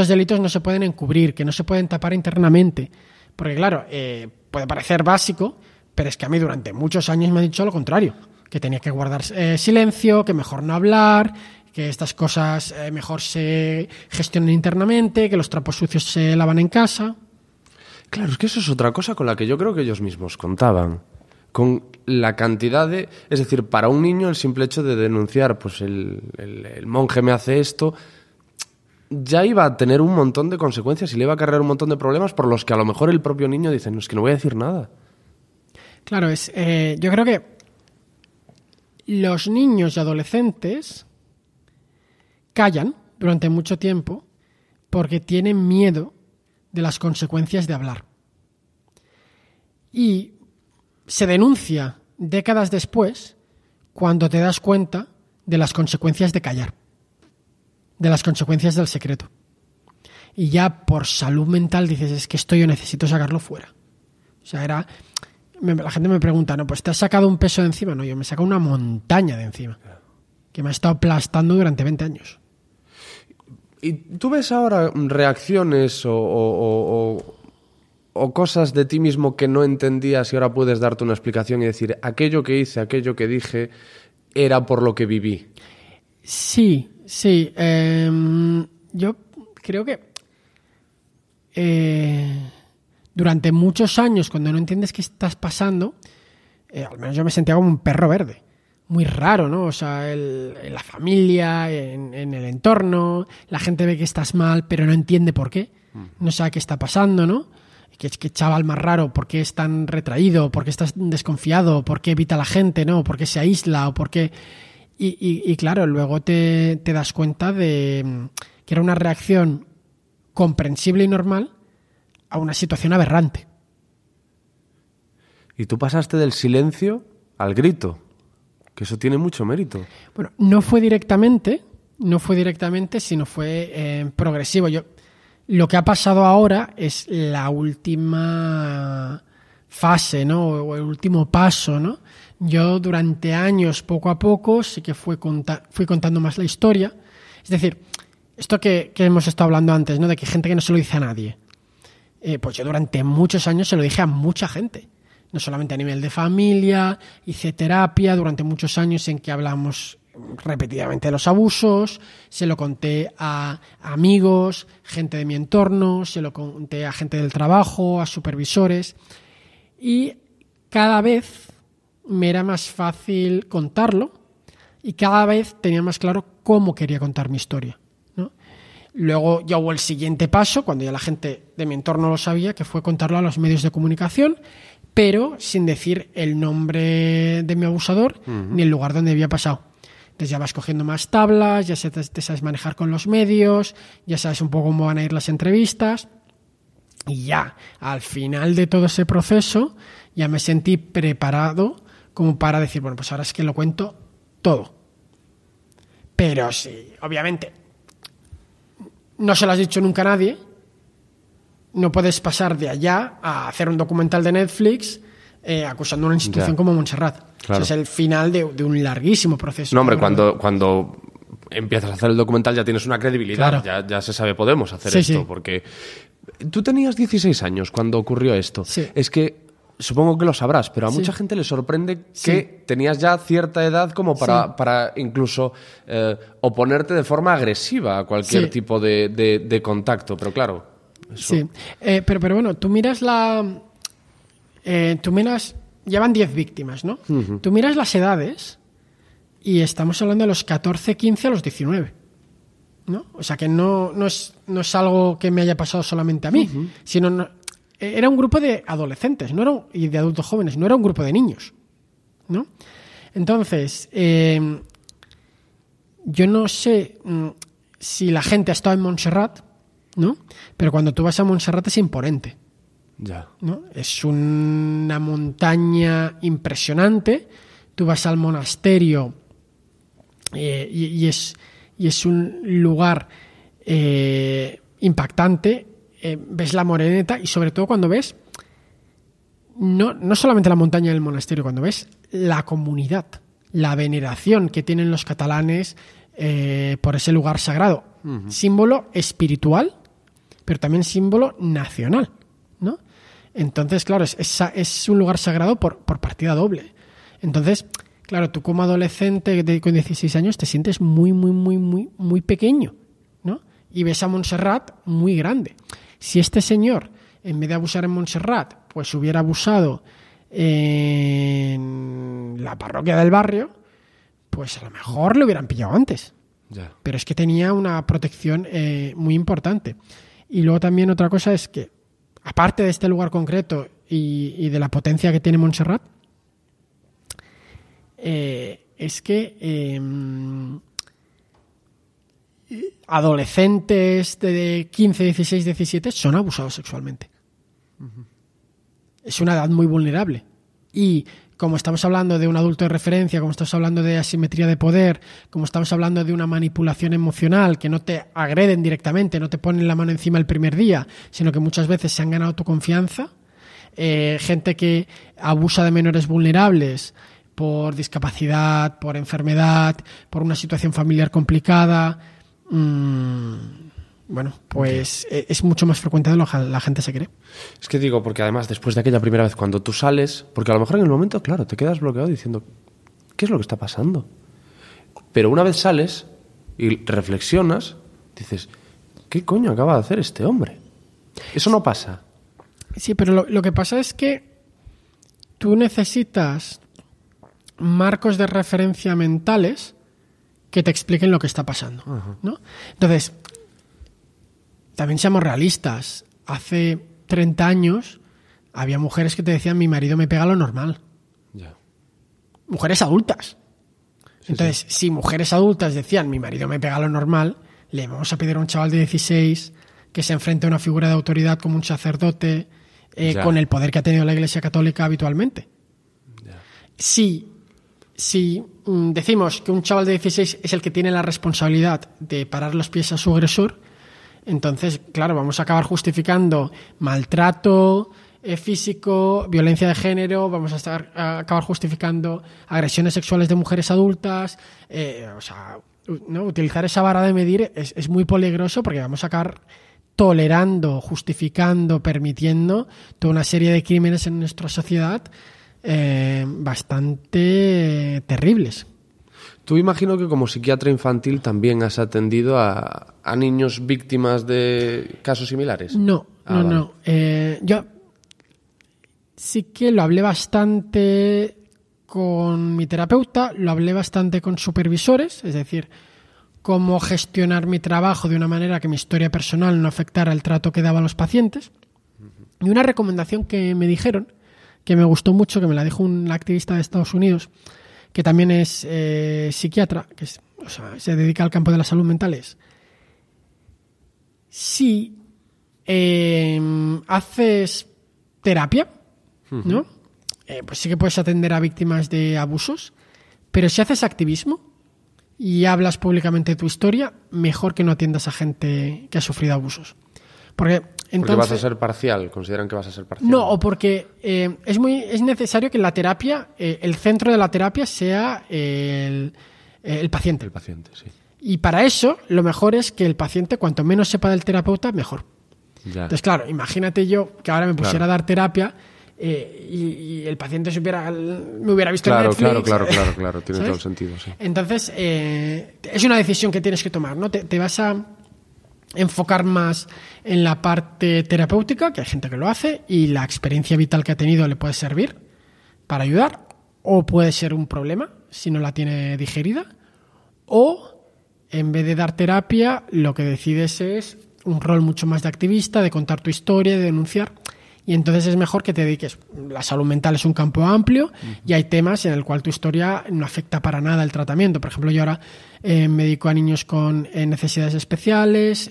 delitos no se pueden encubrir, que no se pueden tapar internamente. Porque claro, puede parecer básico, pero es que a mí durante muchos años me han dicho lo contrario, que tenía que guardar silencio, que mejor no hablar, que estas cosas mejor se gestionen internamente, que los trapos sucios se lavan en casa. Claro, es que eso es otra cosa con la que yo creo que ellos mismos contaban. Con la cantidad de... Es decir, para un niño el simple hecho de denunciar, pues el monje me hace esto, ya iba a tener un montón de consecuencias y le iba a cargar un montón de problemas por los que a lo mejor el propio niño dice, no, es que no voy a decir nada. Claro, yo creo que los niños y adolescentes callan durante mucho tiempo porque tienen miedo de las consecuencias de hablar. Y se denuncia décadas después cuando te das cuenta de las consecuencias de callar, de las consecuencias del secreto. Y ya por salud mental dices, es que esto yo necesito sacarlo fuera. O sea, la gente me pregunta, ¿no? Pues ¿te has sacado un peso de encima? No, yo me he sacado una montaña de encima que me ha estado aplastando durante 20 años. ¿Y tú ves ahora reacciones o cosas de ti mismo que no entendías y ahora puedes darte una explicación y decir, aquello que hice, aquello que dije, era por lo que viví? Sí. Yo creo que durante muchos años, cuando no entiendes qué estás pasando, al menos yo me sentía como un perro verde. muy raro, ¿no? O sea, en la familia, en el entorno, la gente ve que estás mal, pero no entiende por qué. No sabe qué está pasando, ¿no? ¿Qué chaval más raro? ¿Por qué es tan retraído? ¿Por qué estás desconfiado? ¿Por qué evita a la gente? ¿No? ¿Por qué se aísla? ¿O por qué...? Y claro, luego te das cuenta de que era una reacción comprensible y normal a una situación aberrante. Y tú pasaste del silencio al grito, que eso tiene mucho mérito. Bueno, no fue directamente, sino fue progresivo. Lo que ha pasado ahora es la última fase, ¿no? O el último paso, ¿no? Yo durante años, poco a poco, sí que fui contando más la historia. Es decir, esto que hemos estado hablando antes, ¿no? De que gente que no se lo dice a nadie. Pues yo durante muchos años se lo dije a mucha gente. No solamente a nivel de familia, hice terapia durante muchos años en que hablamos repetidamente de los abusos, se lo conté a amigos, gente de mi entorno, se lo conté a gente del trabajo, a supervisores, y cada vez me era más fácil contarlo y cada vez tenía más claro cómo quería contar mi historia, ¿no? Luego ya hubo el siguiente paso, cuando ya la gente de mi entorno lo sabía, que fue contarlo a los medios de comunicación, pero sin decir el nombre de mi abusador ni el lugar donde había pasado. Entonces ya vas cogiendo más tablas, ya te sabes manejar con los medios, ya sabes un poco cómo van a ir las entrevistas. Y ya, al final de todo ese proceso, ya me sentí preparado como para decir, bueno, pues ahora es que lo cuento todo. Pero sí, obviamente, no se lo has dicho nunca a nadie. No puedes pasar de allá a hacer un documental de Netflix acusando a una institución como Montserrat. Claro. O sea, es el final de un larguísimo proceso. No, hombre, cuando empiezas a hacer el documental ya tienes una credibilidad. Claro. Ya se sabe, podemos hacer esto. Sí. Porque tú tenías 16 años cuando ocurrió esto. Sí. Es que supongo que lo sabrás, pero a Sí. mucha gente le sorprende Sí. que tenías ya cierta edad como para incluso oponerte de forma agresiva a cualquier Sí. tipo de contacto. Pero claro... Eso. Sí, pero bueno, tú miras llevan 10 víctimas, ¿no? Uh-huh. Tú miras las edades y estamos hablando de los 14, 15 a los 19, ¿no? O sea que no es algo que me haya pasado solamente a mí, sino era un grupo de adolescentes, y de adultos jóvenes, no era un grupo de niños, ¿no? Entonces, yo no sé si la gente ha estado en Montserrat, ¿no? Pero cuando tú vas a Montserrat es imponente, Ya. ¿no? Es una montaña impresionante. Tú vas al monasterio y es un lugar impactante. Ves la Moreneta y sobre todo cuando ves no solamente la montaña del monasterio, cuando ves la comunidad, la veneración que tienen los catalanes por ese lugar sagrado, símbolo espiritual, pero también símbolo nacional, ¿no? Entonces, claro, es un lugar sagrado por partida doble. Entonces, claro, tú como adolescente con 16 años te sientes muy, muy, muy, muy, muy pequeño, ¿no? Y ves a Montserrat muy grande. Si este señor, en vez de abusar en Montserrat, pues hubiera abusado en la parroquia del barrio, pues a lo mejor lo hubieran pillado antes. Ya. Pero es que tenía una protección muy importante. Y luego también otra cosa es que, aparte de este lugar concreto y de la potencia que tiene Montserrat, es que adolescentes de 15, 16, 17 son abusados sexualmente. Es una edad muy vulnerable. Y como estamos hablando de un adulto de referencia, como estamos hablando de asimetría de poder, como estamos hablando de una manipulación emocional, que no te agreden directamente, no te ponen la mano encima el primer día, sino que muchas veces se han ganado tu confianza, gente que abusa de menores vulnerables por discapacidad, por enfermedad, por una situación familiar complicada, bueno, pues es mucho más frecuente de lo que la gente se cree. Es que digo, porque además después de aquella primera vez cuando tú sales, porque a lo mejor en el momento, claro, te quedas bloqueado diciendo, ¿qué es lo que está pasando? Pero una vez sales y reflexionas, dices, ¿qué coño acaba de hacer este hombre? Eso no pasa. Sí, pero lo que pasa es que tú necesitas marcos de referencia mentales que te expliquen lo que está pasando, ¿no? Entonces, también seamos realistas. Hace 30 años había mujeres que te decían: mi marido me pega lo normal. Ya. Mujeres adultas. Entonces, si mujeres adultas decían: mi marido me pega lo normal, le vamos a pedir a un chaval de 16 que se enfrente a una figura de autoridad como un sacerdote con el poder que ha tenido la Iglesia Católica habitualmente. Ya. Si decimos que un chaval de 16 es el que tiene la responsabilidad de parar los pies a su agresor, entonces, claro, vamos a acabar justificando maltrato físico, violencia de género, vamos a acabar justificando agresiones sexuales de mujeres adultas. ¿no? Utilizar esa vara de medir es muy peligroso, porque vamos a acabar tolerando, justificando, permitiendo toda una serie de crímenes en nuestra sociedad bastante terribles. Tú imagino que como psiquiatra infantil también has atendido a niños víctimas de casos similares. No. Yo sí que lo hablé bastante con mi terapeuta, lo hablé bastante con supervisores, es decir, cómo gestionar mi trabajo de una manera que mi historia personal no afectara el trato que daba a los pacientes. Y una recomendación que me dijeron, que me gustó mucho, que me la dijo un activista de Estados Unidos, que también es psiquiatra, que se dedica al campo de la salud mental, es: si haces terapia, ¿no? Pues sí que puedes atender a víctimas de abusos, pero si haces activismo y hablas públicamente de tu historia, mejor que no atiendas a gente que ha sufrido abusos. Porque vas a ser parcial, consideran que vas a ser parcial. No, o porque es necesario que en la terapia, el centro de la terapia sea el paciente. El paciente, sí. Y para eso, lo mejor es que el paciente, cuanto menos sepa del terapeuta, mejor. Ya. Entonces, claro, imagínate yo que ahora me pusiera a dar terapia y el paciente me hubiera visto en Netflix. Claro, tiene todo el sentido, sí. Entonces, es una decisión que tienes que tomar, ¿no? Te vas a enfocar más en la parte terapéutica, que hay gente que lo hace, y la experiencia vital que ha tenido le puede servir para ayudar, o puede ser un problema si no la tiene digerida, o en vez de dar terapia, lo que decides es un rol mucho más de activista, de contar tu historia, de denunciar. Y entonces es mejor que te dediques. La salud mental es un campo amplio y hay temas en el cual tu historia no afecta para nada el tratamiento. Por ejemplo, yo ahora me dedico a niños con necesidades especiales,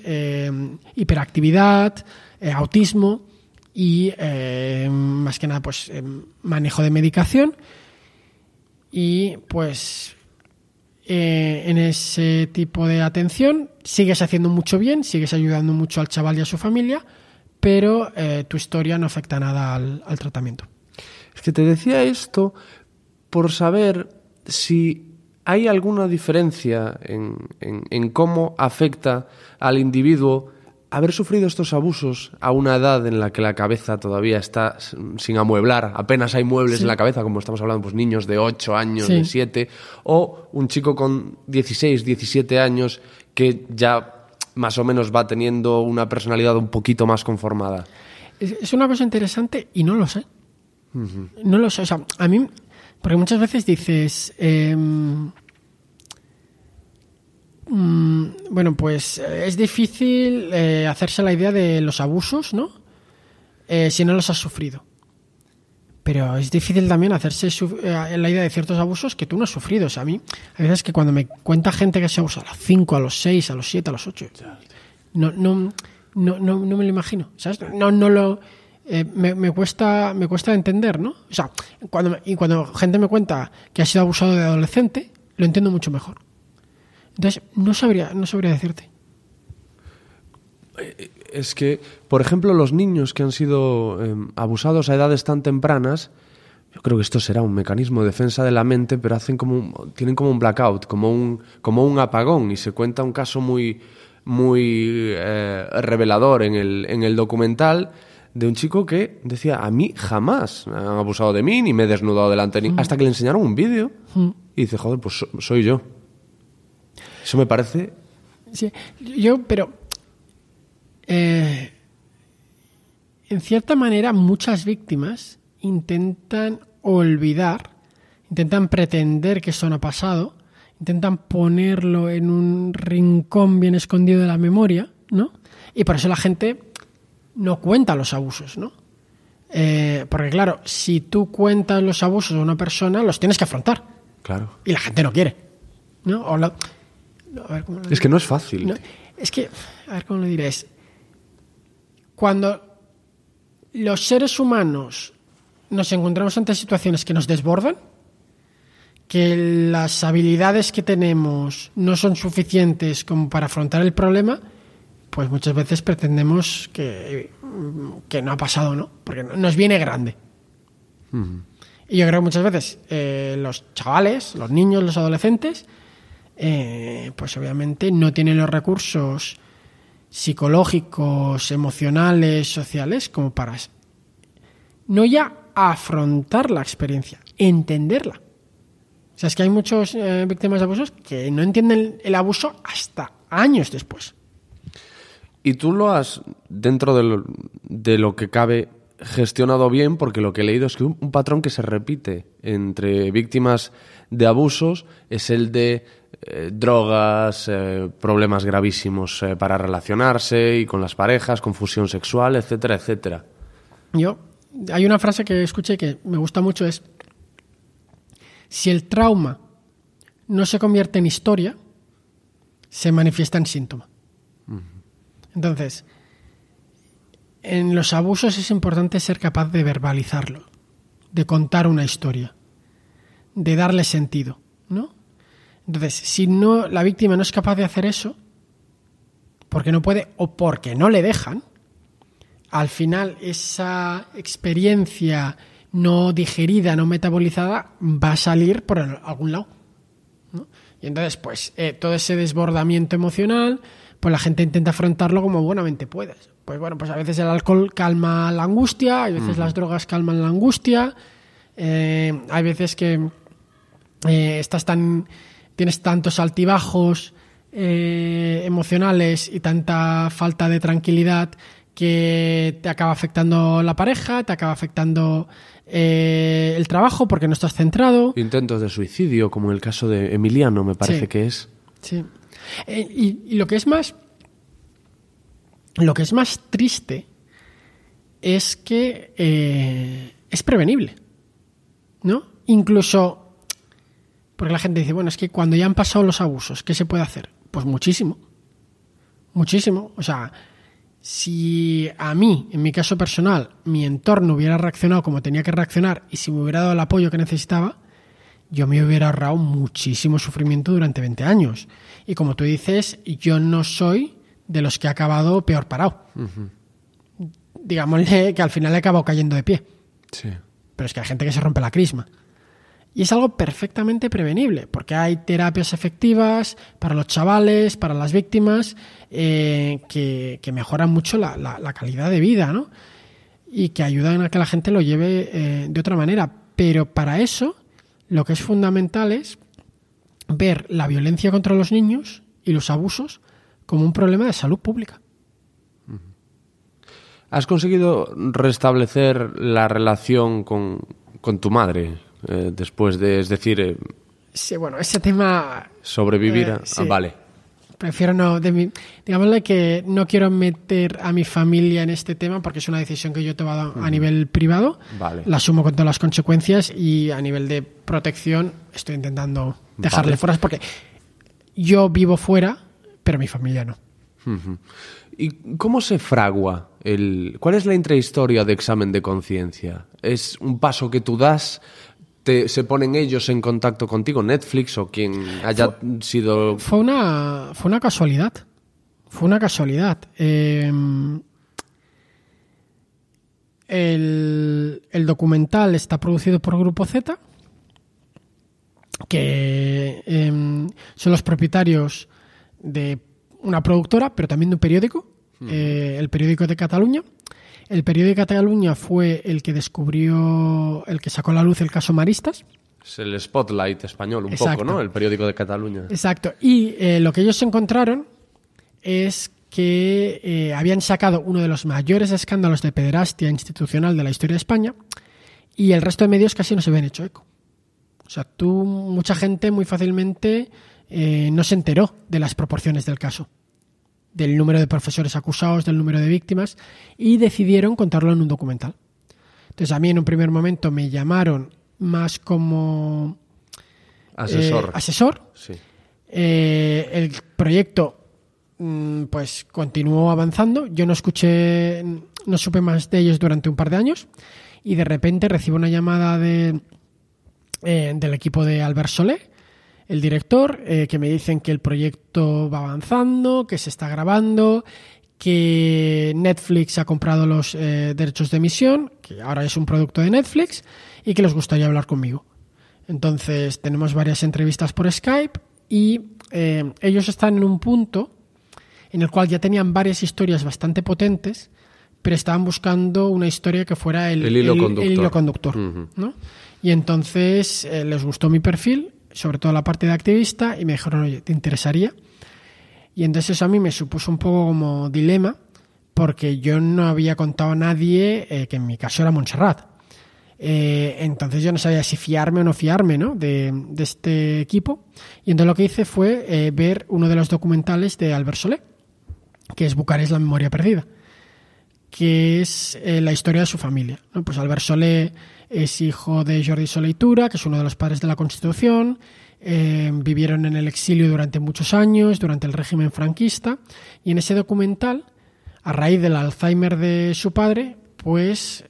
hiperactividad, autismo y más que nada pues manejo de medicación. Y pues en ese tipo de atención sigues haciendo mucho bien, sigues ayudando mucho al chaval y a su familia, pero tu historia no afecta nada al tratamiento. Es que te decía esto por saber si hay alguna diferencia en cómo afecta al individuo haber sufrido estos abusos a una edad en la que la cabeza todavía está sin amueblar, apenas hay muebles en la cabeza, como estamos hablando, pues niños de 8 años, de 7, o un chico con 16, 17 años que ya más o menos va teniendo una personalidad un poquito más conformada. Es una cosa interesante y no lo sé. No lo sé. O sea, a mí, porque muchas veces dices, bueno, pues es difícil hacerse la idea de los abusos, ¿no? Si no los has sufrido. Pero es difícil también hacerse la idea de ciertos abusos que tú no has sufrido. O sea, a mí, hay veces que cuando me cuenta gente que se abusa a los 5, a los 6, a los 7, a los 8, no me lo imagino, ¿sabes? Me cuesta entender, ¿no? O sea, cuando gente me cuenta que ha sido abusado de adolescente, lo entiendo mucho mejor. Entonces, no sabría decirte. Es que, por ejemplo, los niños que han sido abusados a edades tan tempranas, yo creo que esto será un mecanismo de defensa de la mente, pero tienen como un blackout, como un apagón, y se cuenta un caso muy revelador en el documental de un chico que decía: a mí jamás han abusado de mí, ni me he desnudado delante, hasta que le enseñaron un vídeo y dice: joder, pues soy yo. Eso me parece... Sí, pero en cierta manera muchas víctimas intentan olvidar, intentan pretender que eso no ha pasado, intentan ponerlo en un rincón bien escondido de la memoria, ¿no? Y por eso la gente no cuenta los abusos, ¿no? Porque claro, si tú cuentas los abusos a una persona, los tienes que afrontar. Claro. Y la gente no quiere, ¿no? A ver, ¿cómo lo Es que no es fácil. no, es que, a ver cómo lo diré, es cuando los seres humanos nos encontramos ante situaciones que nos desbordan, que las habilidades que tenemos no son suficientes como para afrontar el problema, pues muchas veces pretendemos que no ha pasado, ¿no? Porque nos viene grande. Y yo creo que muchas veces los chavales, los niños, los adolescentes, pues obviamente no tienen los recursos psicológicos, emocionales, sociales, como para no ya afrontar la experiencia, entenderla. O sea, es que hay muchos víctimas de abusos que no entienden el abuso hasta años después. Y tú lo has, dentro de lo que cabe, gestionado bien, porque lo que he leído es que un patrón que se repite entre víctimas de abusos es el de drogas, problemas gravísimos para relacionarse y con las parejas, confusión sexual, etcétera, etcétera. Hay una frase que escuché que me gusta mucho, es: si el trauma no se convierte en historia, se manifiesta en síntoma. Entonces, en los abusos es importante ser capaz de verbalizarlo, de contar una historia, de darle sentido, ¿no? Entonces, si no, la víctima no es capaz de hacer eso, porque no puede o porque no le dejan, al final esa experiencia no digerida, no metabolizada, va a salir por algún lado, ¿no? Y entonces, pues, todo ese desbordamiento emocional, pues la gente intenta afrontarlo como buenamente puedes. Pues bueno, pues a veces el alcohol calma la angustia, hay veces las drogas calman la angustia, hay veces que tienes tantos altibajos emocionales y tanta falta de tranquilidad que te acaba afectando la pareja, te acaba afectando el trabajo porque no estás centrado. Intentos de suicidio, como el caso de Emiliano, me parece que es. Sí. Y lo que es más triste es que es prevenible, ¿no? Incluso porque la gente dice, bueno, es que cuando ya han pasado los abusos, ¿qué se puede hacer? Pues muchísimo. O sea, si a mí, en mi caso personal, mi entorno hubiera reaccionado como tenía que reaccionar y si me hubiera dado el apoyo que necesitaba, yo me hubiera ahorrado muchísimo sufrimiento durante 20 años. Y como tú dices, yo no soy de los que ha acabado peor parado. Digámosle que al final he acabado cayendo de pie. Sí. Pero es que hay gente que se rompe la crisma. Y es algo perfectamente prevenible, porque hay terapias efectivas para los chavales, para las víctimas, que mejoran mucho la calidad de vida, ¿no? Y que ayudan a que la gente lo lleve de otra manera. Pero para eso, lo que es fundamental es ver la violencia contra los niños y los abusos como un problema de salud pública. ¿Has conseguido restablecer la relación con tu madre después de, es decir... sí, bueno, ese tema... sobrevivir sí. Vale. Prefiero no... digámosle que no quiero meter a mi familia en este tema porque es una decisión que yo he tomado a nivel privado. Vale. La asumo con todas las consecuencias y a nivel de protección estoy intentando dejarle fuera porque yo vivo fuera, pero mi familia no. ¿Y cómo se fragua cuál es la intrahistoria de Examen de Conciencia? ¿Es un paso que tú das? ¿Se ponen ellos en contacto contigo, Netflix o quien haya sido...? Fue una casualidad. Fue una casualidad. El documental está producido por Grupo Z, que son los propietarios de una productora, pero también de un periódico, el Periódico de Cataluña. El Periódico de Cataluña fue el que el que sacó a la luz el caso Maristas. Es el Spotlight español, un Exacto. poco, ¿no? El Periódico de Cataluña. Exacto. Y lo que ellos encontraron es que habían sacado uno de los mayores escándalos de pederastia institucional de la historia de España y el resto de medios casi no se habían hecho eco. O O sea, mucha gente muy fácilmente no se enteró de las proporciones del caso, del número de profesores acusados, del número de víctimas, y decidieron contarlo en un documental. Entonces, a mí en un primer momento me llamaron más como asesor. Sí. El proyecto pues continuó avanzando. Yo no supe más de ellos durante un par de años, y de repente recibo una llamada del equipo de Albert Solé, el director, que me dicen que el proyecto va avanzando, que se está grabando, que Netflix ha comprado los derechos de emisión, que ahora es un producto de Netflix, y que les gustaría hablar conmigo. Entonces tenemos varias entrevistas por Skype, y ellos están en un punto en el cual ya tenían varias historias bastante potentes, pero estaban buscando una historia que fuera el hilo conductor. Uh-huh. ¿No? Y entonces les gustó mi perfil, sobre todo la parte de activista, y me dijeron, oye, ¿te interesaría? Y entonces eso a mí me supuso un poco como dilema, porque yo no había contado a nadie que en mi caso era Montserrat. Entonces yo no sabía si fiarme o no fiarme, ¿no? de este equipo. Y entonces lo que hice fue ver uno de los documentales de Albert Solé, que es Bucarest, la memoria perdida, que es la historia de su familia, ¿no? Pues Albert Solé es hijo de Jordi Solé i Tura, que es uno de los padres de la Constitución. Vivieron en el exilio durante muchos años, durante el régimen franquista, y en ese documental, a raíz del Alzheimer de su padre, pues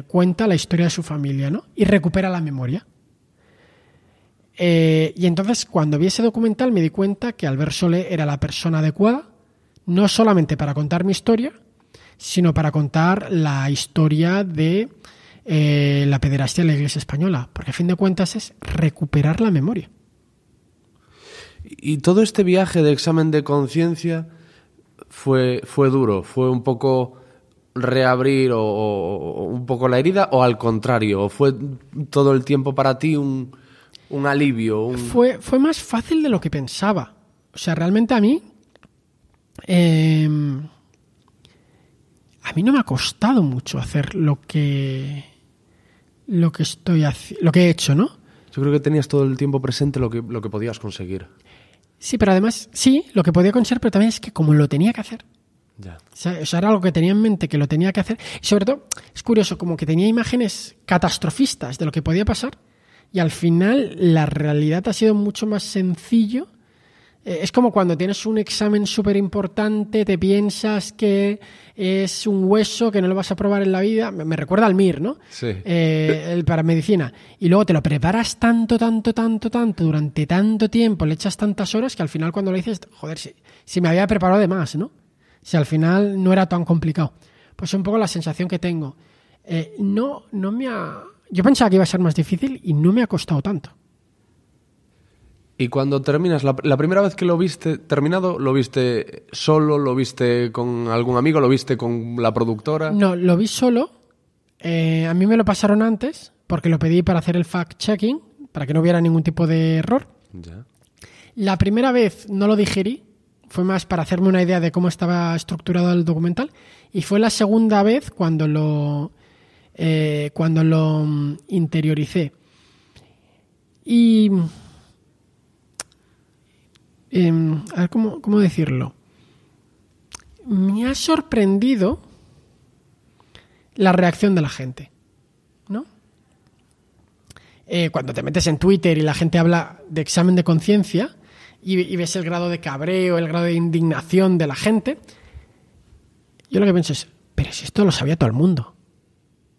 cuenta la historia de su familia, ¿no? Y recupera la memoria. Y entonces, cuando vi ese documental, me di cuenta que Albert Solé era la persona adecuada, no solamente para contar mi historia, sino para contar la historia de la pederastia en la Iglesia española, porque a fin de cuentas es recuperar la memoria. Y todo este viaje de examen de conciencia fue duro, fue un poco reabrir o un poco la herida, o al contrario, o fue todo el tiempo para ti un alivio. Fue más fácil de lo que pensaba. O sea, realmente a mí no me ha costado mucho hacer lo que he hecho, ¿no? Yo creo que tenías todo el tiempo presente lo que podías conseguir. Sí, pero además, sí, lo que podía conseguir, pero también es que como lo tenía que hacer. Ya. O sea, era algo que tenía en mente, que lo tenía que hacer. Y sobre todo, es curioso, como que tenía imágenes catastrofistas de lo que podía pasar, y al final la realidad ha sido mucho más sencillo. Es como cuando tienes un examen súper importante, te piensas que es un hueso que no lo vas a probar en la vida. Me recuerda al MIR, ¿no? Sí. Para medicina. Y luego te lo preparas tanto, durante tanto tiempo, le echas tantas horas que al final cuando lo dices, joder, si me había preparado de más, ¿no? Si al final no era tan complicado. Pues es un poco la sensación que tengo. Yo pensaba que iba a ser más difícil y no me ha costado tanto. Y cuando terminas, la primera vez que lo viste terminado, ¿lo viste solo? ¿Lo viste con algún amigo? ¿Lo viste con la productora? No, lo vi solo. A mí me lo pasaron antes, porque lo pedí para hacer el fact-checking, para que no hubiera ningún tipo de error. Ya. La primera vez no lo digerí, fue más para hacerme una idea de cómo estaba estructurado el documental, y fue la segunda vez cuando lo interioricé. Y... a ver, ¿cómo decirlo? Me ha sorprendido la reacción de la gente, ¿no? Cuando te metes en Twitter y la gente habla de examen de conciencia y ves el grado de cabreo, el grado de indignación de la gente, yo lo que pienso es, pero si esto lo sabía todo el mundo,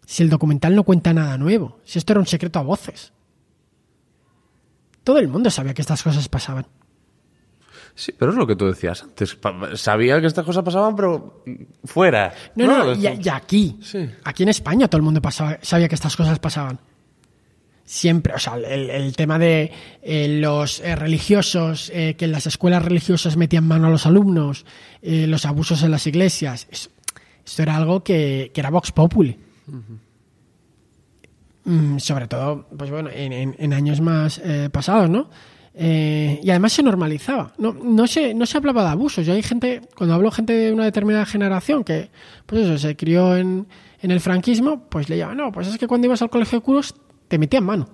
si el documental no cuenta nada nuevo, si esto era un secreto a voces, todo el mundo sabía que estas cosas pasaban. Sí, pero es lo que tú decías antes. Sabía que estas cosas pasaban, pero fuera. No, y aquí. Sí. Aquí en España todo el mundo sabía que estas cosas pasaban. Siempre, o sea, el tema de los religiosos, que en las escuelas religiosas metían mano a los alumnos, los abusos en las iglesias. Esto era algo que era Vox Populi. Uh-huh. Sobre todo, pues bueno, en años más pasados, ¿no? Y además se normalizaba. No se hablaba de abusos. Yo hay gente, cuando hablo gente de una determinada generación que, pues eso, se crió en el franquismo, pues le llaman, no, pues es que cuando ibas al colegio de curos te metían mano.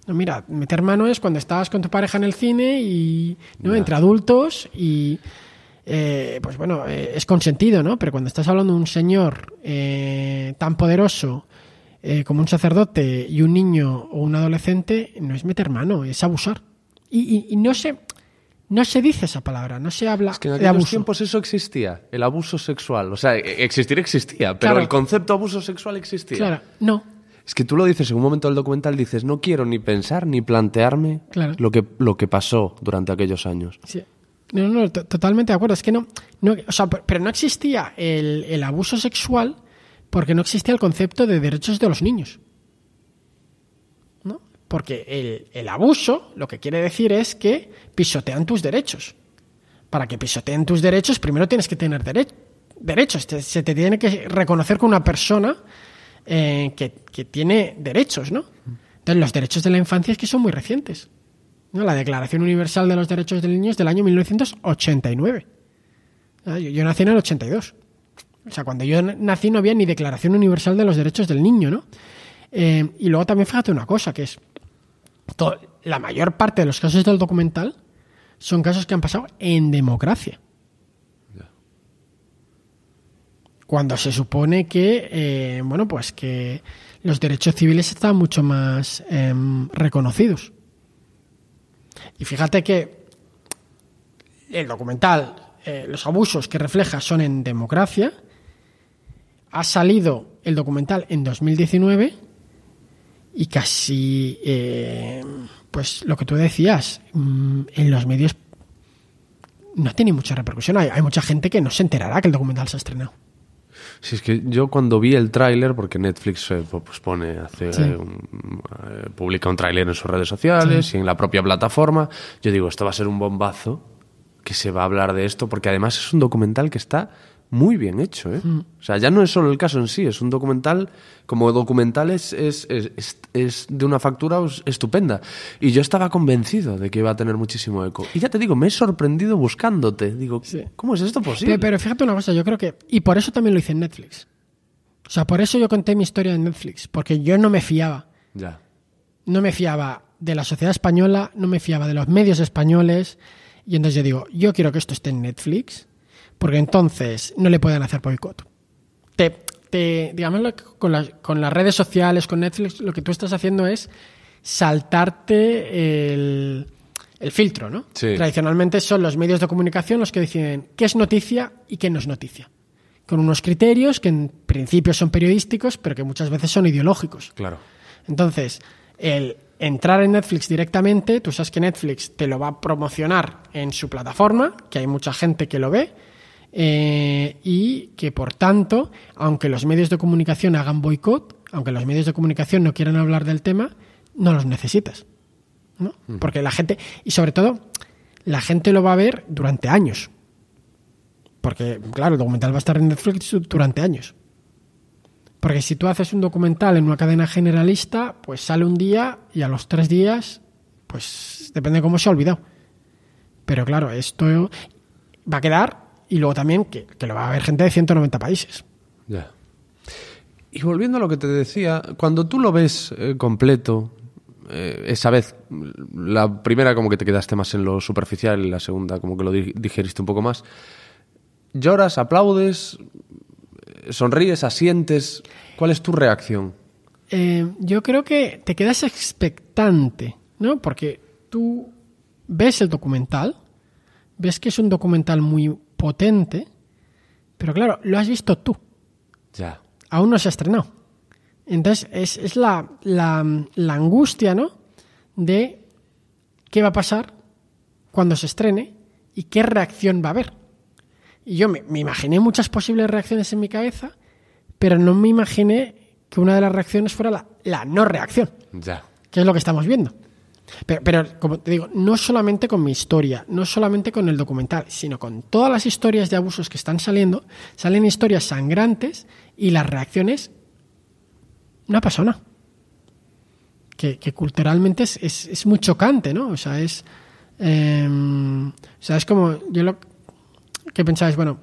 No, mira, meter mano es cuando estabas con tu pareja en el cine y ¿no? Entre adultos y pues bueno, es consentido, ¿no? Pero cuando estás hablando de un señor tan poderoso como un sacerdote y un niño o un adolescente, no es meter mano, es abusar. Y no se dice esa palabra, no se habla Es que en de aquellos abuso. tiempos eso existía, el abuso sexual. O sea, existía, pero Claro. el concepto abuso sexual existía. Claro, no. Es que tú lo dices en un momento del documental, dices, no quiero ni pensar ni plantearme Claro. lo que pasó durante aquellos años. Sí. No, totalmente de acuerdo. Es que no, o sea, pero no existía el abuso sexual porque no existía el concepto de derechos de los niños. ¿No? Porque el abuso lo que quiere decir es que pisotean tus derechos. Para que pisoteen tus derechos, primero tienes que tener derechos. Se te tiene que reconocer como una persona que tiene derechos, ¿no? Entonces, los derechos de la infancia es que son muy recientes, ¿no? La Declaración Universal de los Derechos del Niño es del año 1989. Yo nací en el 82. O sea, cuando yo nací no había ni Declaración Universal de los Derechos del Niño, ¿no? Y luego también fíjate una cosa, que es la mayor parte de los casos del documental son casos que han pasado en democracia. Cuando se supone que, bueno, pues que los derechos civiles están mucho más reconocidos. Y fíjate que el documental, los abusos que refleja son en democracia. Ha salido el documental en 2019 y casi, pues lo que tú decías, en los medios no tiene mucha repercusión. Hay mucha gente que no se enterará que el documental se ha estrenado. Sí, es que yo cuando vi el tráiler, porque Netflix pues pone, publica un tráiler en sus redes sociales y en la propia plataforma, yo digo, esto va a ser un bombazo, que se va a hablar de esto, porque además es un documental que está muy bien hecho, ¿eh? O sea, ya no es solo el caso en sí, es un documental, como documental es de una factura estupenda. Y yo estaba convencido de que iba a tener muchísimo eco. Y ya te digo, me he sorprendido buscándote. Digo, ¿cómo es esto posible? Pero fíjate una cosa, yo creo que... Y por eso también lo hice en Netflix. O sea, por eso yo conté mi historia en Netflix, porque yo no me fiaba. Ya. No me fiaba de la sociedad española, no me fiaba de los medios españoles. Y entonces yo digo, yo quiero que esto esté en Netflix, porque entonces no le pueden hacer boicot. Digámoslo, con las redes sociales, con Netflix, lo que tú estás haciendo es saltarte el filtro, ¿no? Sí. Tradicionalmente son los medios de comunicación los que deciden qué es noticia y qué no es noticia. Con unos criterios que en principio son periodísticos, pero que muchas veces son ideológicos. Claro. Entonces, el entrar en Netflix directamente, tú sabes que Netflix te lo va a promocionar en su plataforma, que hay mucha gente que lo ve, y que, por tanto, aunque los medios de comunicación hagan boicot, aunque los medios de comunicación no quieran hablar del tema, no los necesitas, ¿no? Porque la gente, y sobre todo, la gente lo va a ver durante años. Porque, claro, el documental va a estar en Netflix durante años. Porque si tú haces un documental en una cadena generalista, pues sale un día y a los 3 días, pues depende de cómo se ha olvidado. Pero claro, esto va a quedar, y luego también que lo va a ver gente de 190 países. Ya. Y volviendo a lo que te decía, cuando tú lo ves completo, esa vez, la primera como que te quedaste más en lo superficial y la segunda como que lo digeriste un poco más, ¿lloras, aplaudes, sonríes, asientes? ¿Cuál es tu reacción? Yo creo que te quedas expectante, ¿no? Porque tú ves el documental, ves que es un documental muy potente, pero claro, lo has visto tú. Ya. Aún no se ha estrenado. Entonces es la angustia, ¿no? De qué va a pasar cuando se estrene y qué reacción va a haber. Y yo me imaginé muchas posibles reacciones en mi cabeza, pero no me imaginé que una de las reacciones fuera la no reacción. Ya. Que es lo que estamos viendo. Pero, como te digo, no solamente con mi historia, no solamente con el documental, sino con todas las historias de abusos que están saliendo, salen historias sangrantes y las reacciones, una persona. Que culturalmente es muy chocante, ¿no? O sea, es como, yo lo que pensáis, bueno,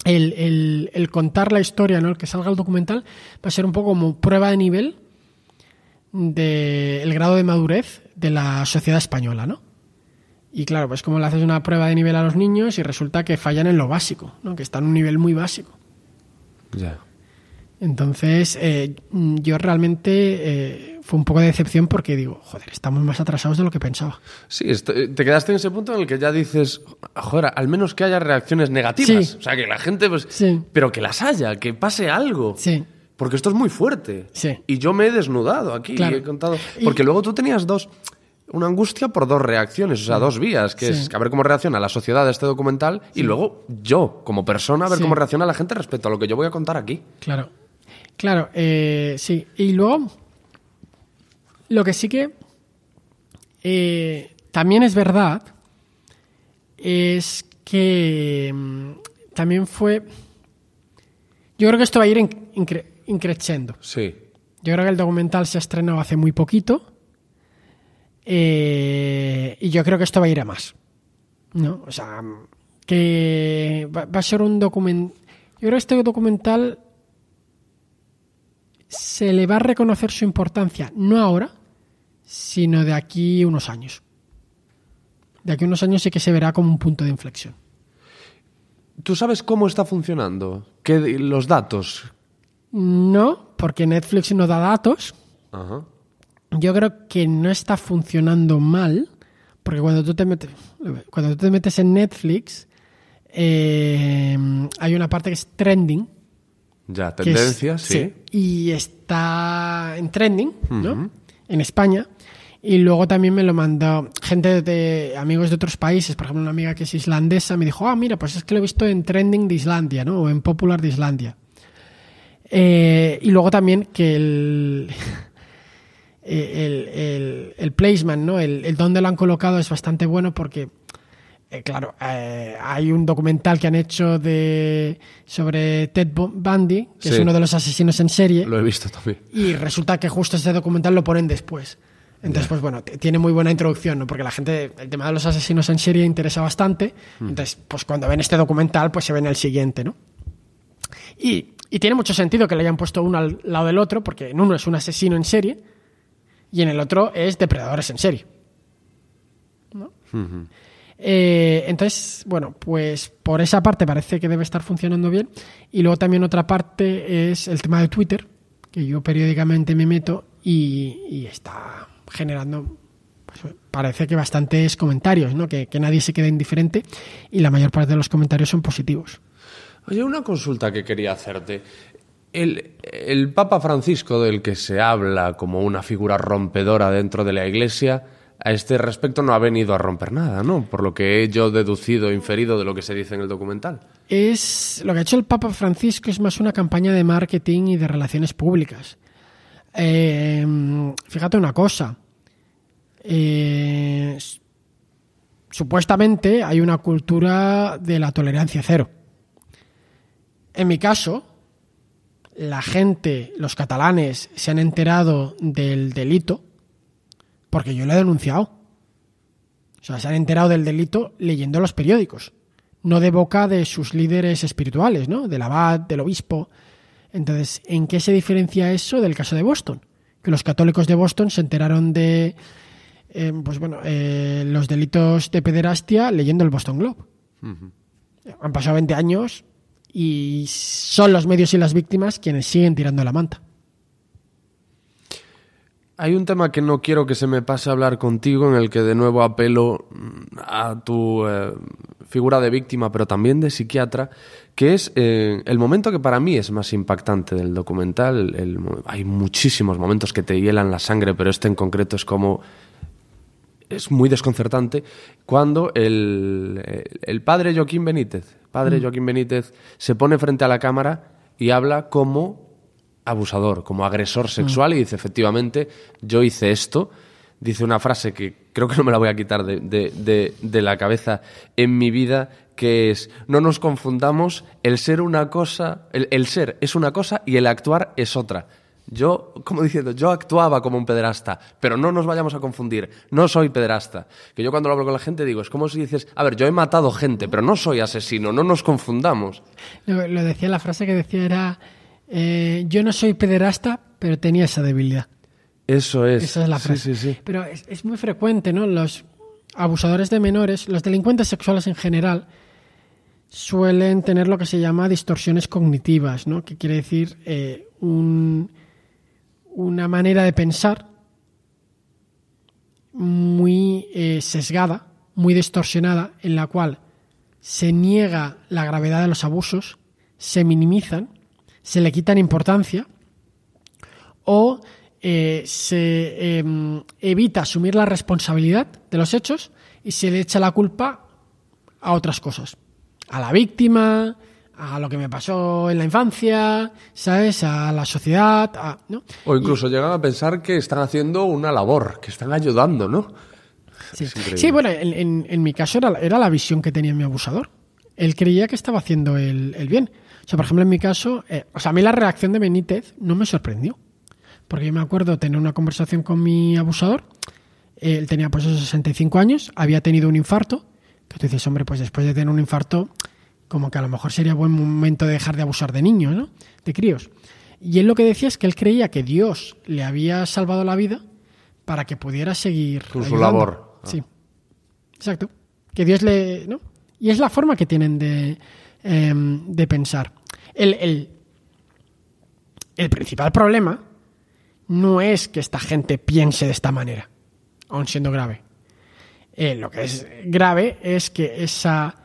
el contar la historia, ¿no? El que salga el documental va a ser un poco como prueba de nivel del grado de madurez de la sociedad española, ¿no? Y claro, pues como le haces una prueba de nivel a los niños y resulta que fallan en lo básico, ¿no? Que están en un nivel muy básico. Ya. Entonces, yo realmente fue un poco de decepción porque digo, joder, estamos más atrasados de lo que pensaba. Sí, te quedaste en ese punto en el que ya dices, joder, al menos que haya reacciones negativas. Sí. O sea, que la gente, pues... Sí. Pero que las haya, que pase algo. Sí. Porque esto es muy fuerte. Sí. Y yo me he desnudado aquí Claro. y he contado... Porque luego tú tenías una angustia por dos reacciones, o sea, dos vías, que es a ver cómo reacciona la sociedad a este documental y luego yo, como persona, a ver cómo reacciona la gente respecto a lo que yo voy a contar aquí. Claro. Claro, sí. Y luego, lo que sí que también es verdad es que también fue... Yo creo que esto va a ir increciendo. Sí. Yo creo que el documental se ha estrenado hace muy poquito y yo creo que esto va a ir a más, ¿no? O sea, que va a ser un documental... Yo creo que este documental se le va a reconocer su importancia, no ahora, sino de aquí unos años. De aquí unos años sí que se verá como un punto de inflexión. ¿Tú sabes cómo está funcionando? Los datos. No, porque Netflix no da datos. Ajá. Yo creo que no está funcionando mal, porque cuando tú te metes en Netflix, hay una parte que es trending. Ya, tendencias, sí. Y está en trending, ¿no? En España. Y luego también me lo mandó gente de amigos de otros países. Por ejemplo, una amiga que es islandesa me dijo, mira, pues es que lo he visto en trending de Islandia, ¿no? O en popular de Islandia. Y luego también que el placement, ¿no? El dónde lo han colocado es bastante bueno porque, claro, hay un documental que han hecho sobre Ted Bundy, que es uno de los asesinos en serie. Lo he visto también. Y resulta que justo este documental lo ponen después. Entonces, pues bueno, tiene muy buena introducción, ¿no? Porque la gente, el tema de los asesinos en serie interesa bastante. Entonces, pues cuando ven este documental, pues se ven el siguiente, ¿no? Y tiene mucho sentido que le hayan puesto uno al lado del otro, porque en uno es un asesino en serie y en el otro es depredadores en serie, ¿no? Entonces, bueno, pues por esa parte parece que debe estar funcionando bien. Y luego también otra parte es el tema de Twitter, que yo periódicamente me meto y está generando, pues, parece que bastantes comentarios, ¿no? Que nadie se quede indiferente y la mayor parte de los comentarios son positivos. Oye, una consulta que quería hacerte. El Papa Francisco, del que se habla como una figura rompedora dentro de la Iglesia, a este respecto no ha venido a romper nada, ¿no? Por lo que he yo deducido, inferido de lo que se dice en el documental. Lo que ha hecho el Papa Francisco es más una campaña de marketing y de relaciones públicas. Fíjate una cosa. Supuestamente hay una cultura de la tolerancia cero. En mi caso, los catalanes, se han enterado del delito porque yo lo he denunciado. O sea, se han enterado del delito leyendo los periódicos, no de boca de sus líderes espirituales, ¿no? Del abad, del obispo. Entonces, ¿en qué se diferencia eso del caso de Boston? Que los católicos de Boston se enteraron de los delitos de pederastia leyendo el Boston Globe. Han pasado 20 años y son los medios y las víctimas quienes siguen tirando la manta. Hay un tema que no quiero que se me pase a hablar contigo, en el que de nuevo apelo a tu figura de víctima, pero también de psiquiatra, que es el momento que para mí es más impactante del documental. Hay muchísimos momentos que te hielan la sangre, pero este en concreto es muy desconcertante, cuando el padre Joaquín Benítez se pone frente a la cámara y habla como abusador, como agresor sexual, y dice, efectivamente, yo hice esto. Dice una frase que creo que no me la voy a quitar de la cabeza en mi vida, que es: no nos confundamos, el ser es una cosa y el actuar es otra. Yo actuaba como un pederasta, pero no nos vayamos a confundir, no soy pederasta. Que yo cuando lo hablo con la gente digo, es como si dices, a ver, yo he matado gente, pero no soy asesino, no nos confundamos. Lo decía, la frase que decía era, yo no soy pederasta, pero tenía esa debilidad. Eso es. Esa es la frase. Sí. Pero es muy frecuente, ¿no? Los abusadores de menores, los delincuentes sexuales en general, suelen tener lo que se llama distorsiones cognitivas, ¿no? Que quiere decir una manera de pensar muy sesgada, muy distorsionada, en la cual se niega la gravedad de los abusos, se minimizan, se le quitan importancia o se evita asumir la responsabilidad de los hechos y se le echa la culpa a otras cosas. A la víctima, a lo que me pasó en la infancia, ¿sabes? A la sociedad, ¿no? O incluso llegan a pensar que están haciendo una labor, que están ayudando, ¿no? Sí, bueno, en mi caso era la visión que tenía mi abusador. Él creía que estaba haciendo el bien. O sea, por ejemplo, en mi caso, a mí la reacción de Benítez no me sorprendió. Porque yo me acuerdo tener una conversación con mi abusador. Él tenía pues esos 65 años, había tenido un infarto. Que tú dices, hombre, pues después de tener un infarto, como que a lo mejor sería buen momento de dejar de abusar de niños, ¿no? De críos. Y él lo que decía es que él creía que Dios le había salvado la vida para que pudiera seguir con su ayudando. labor. Sí, exacto. Que Dios le... ¿no? Y es la forma que tienen de pensar. El principal problema no es que esta gente piense de esta manera, aun siendo grave. Lo que es grave es que esa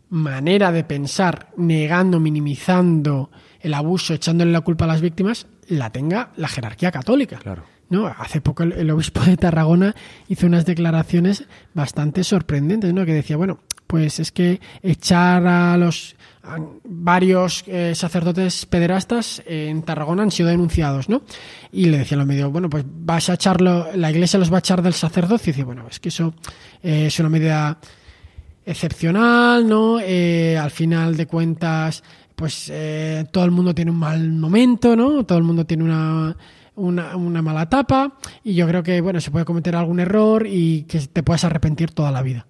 manera de pensar, negando, minimizando el abuso, echándole la culpa a las víctimas, la tenga la jerarquía católica. Claro. ¿No? Hace poco el obispo de Tarragona hizo unas declaraciones bastante sorprendentes, ¿no? Que decía, bueno, pues es que echar a varios sacerdotes pederastas en Tarragona han sido denunciados, ¿no? Y le decían a los medios, bueno, pues vas a echarlo, la Iglesia los va a echar del sacerdocio. Y dice, bueno, es que eso es una medida excepcional, ¿no? Al final de cuentas, pues todo el mundo tiene un mal momento, ¿no? Todo el mundo tiene una mala etapa y yo creo que, bueno, se puede cometer algún error y que te puedes arrepentir toda la vida.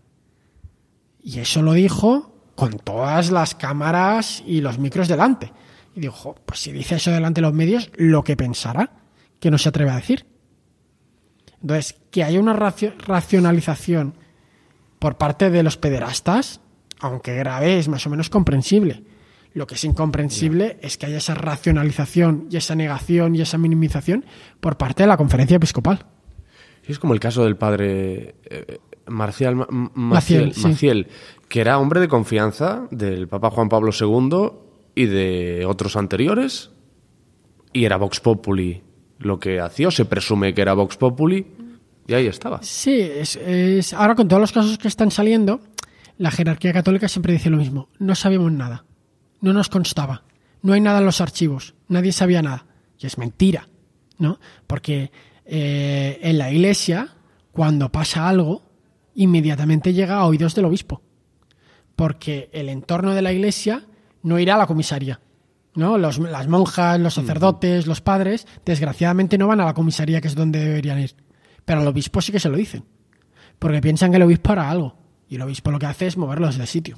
Y eso lo dijo con todas las cámaras y los micros delante. Y dijo, pues si dice eso delante de los medios, lo que pensará, que no se atreve a decir. Entonces, que haya una racionalización por parte de los pederastas, aunque grave, es más o menos comprensible. Lo que es incomprensible es que haya esa racionalización y esa negación y esa minimización por parte de la Conferencia Episcopal. Es como el caso del padre Maciel, que era hombre de confianza del Papa Juan Pablo II y de otros anteriores, y era Vox Populi lo que hacía, o se presume que era Vox Populi, y ahí estaba. Sí, ahora con todos los casos que están saliendo, la jerarquía católica siempre dice lo mismo: no sabíamos nada, no nos constaba, no hay nada en los archivos, nadie sabía nada. Y es mentira, ¿no? Porque en la Iglesia, cuando pasa algo, inmediatamente llega a oídos del obispo, porque el entorno de la Iglesia no irá a la comisaría, ¿no? Las monjas, los sacerdotes, los padres, desgraciadamente no van a la comisaría, que es donde deberían ir, pero al obispo sí que se lo dicen, porque piensan que el obispo hará algo, y el obispo lo que hace es moverlos de sitio.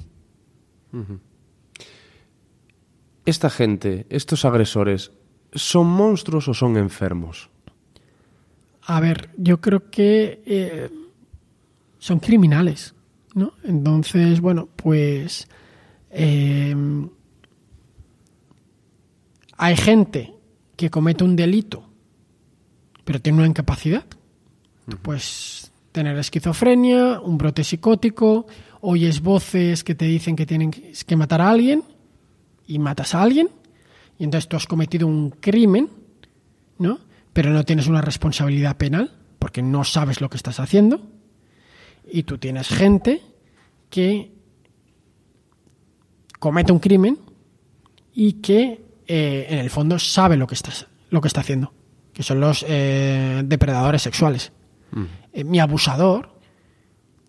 Esta gente, estos agresores, ¿son monstruos o son enfermos? A ver, yo creo que son criminales, ¿no? Entonces, bueno, pues hay gente que comete un delito, pero tiene una incapacidad. Tú puedes tener esquizofrenia, un brote psicótico, oyes voces que te dicen que tienen que matar a alguien y matas a alguien, y entonces tú has cometido un crimen, ¿no? Pero no tienes una responsabilidad penal porque no sabes lo que estás haciendo. Y tú tienes gente que comete un crimen y que en el fondo sabe lo que está haciendo, que son los depredadores sexuales. Mi abusador,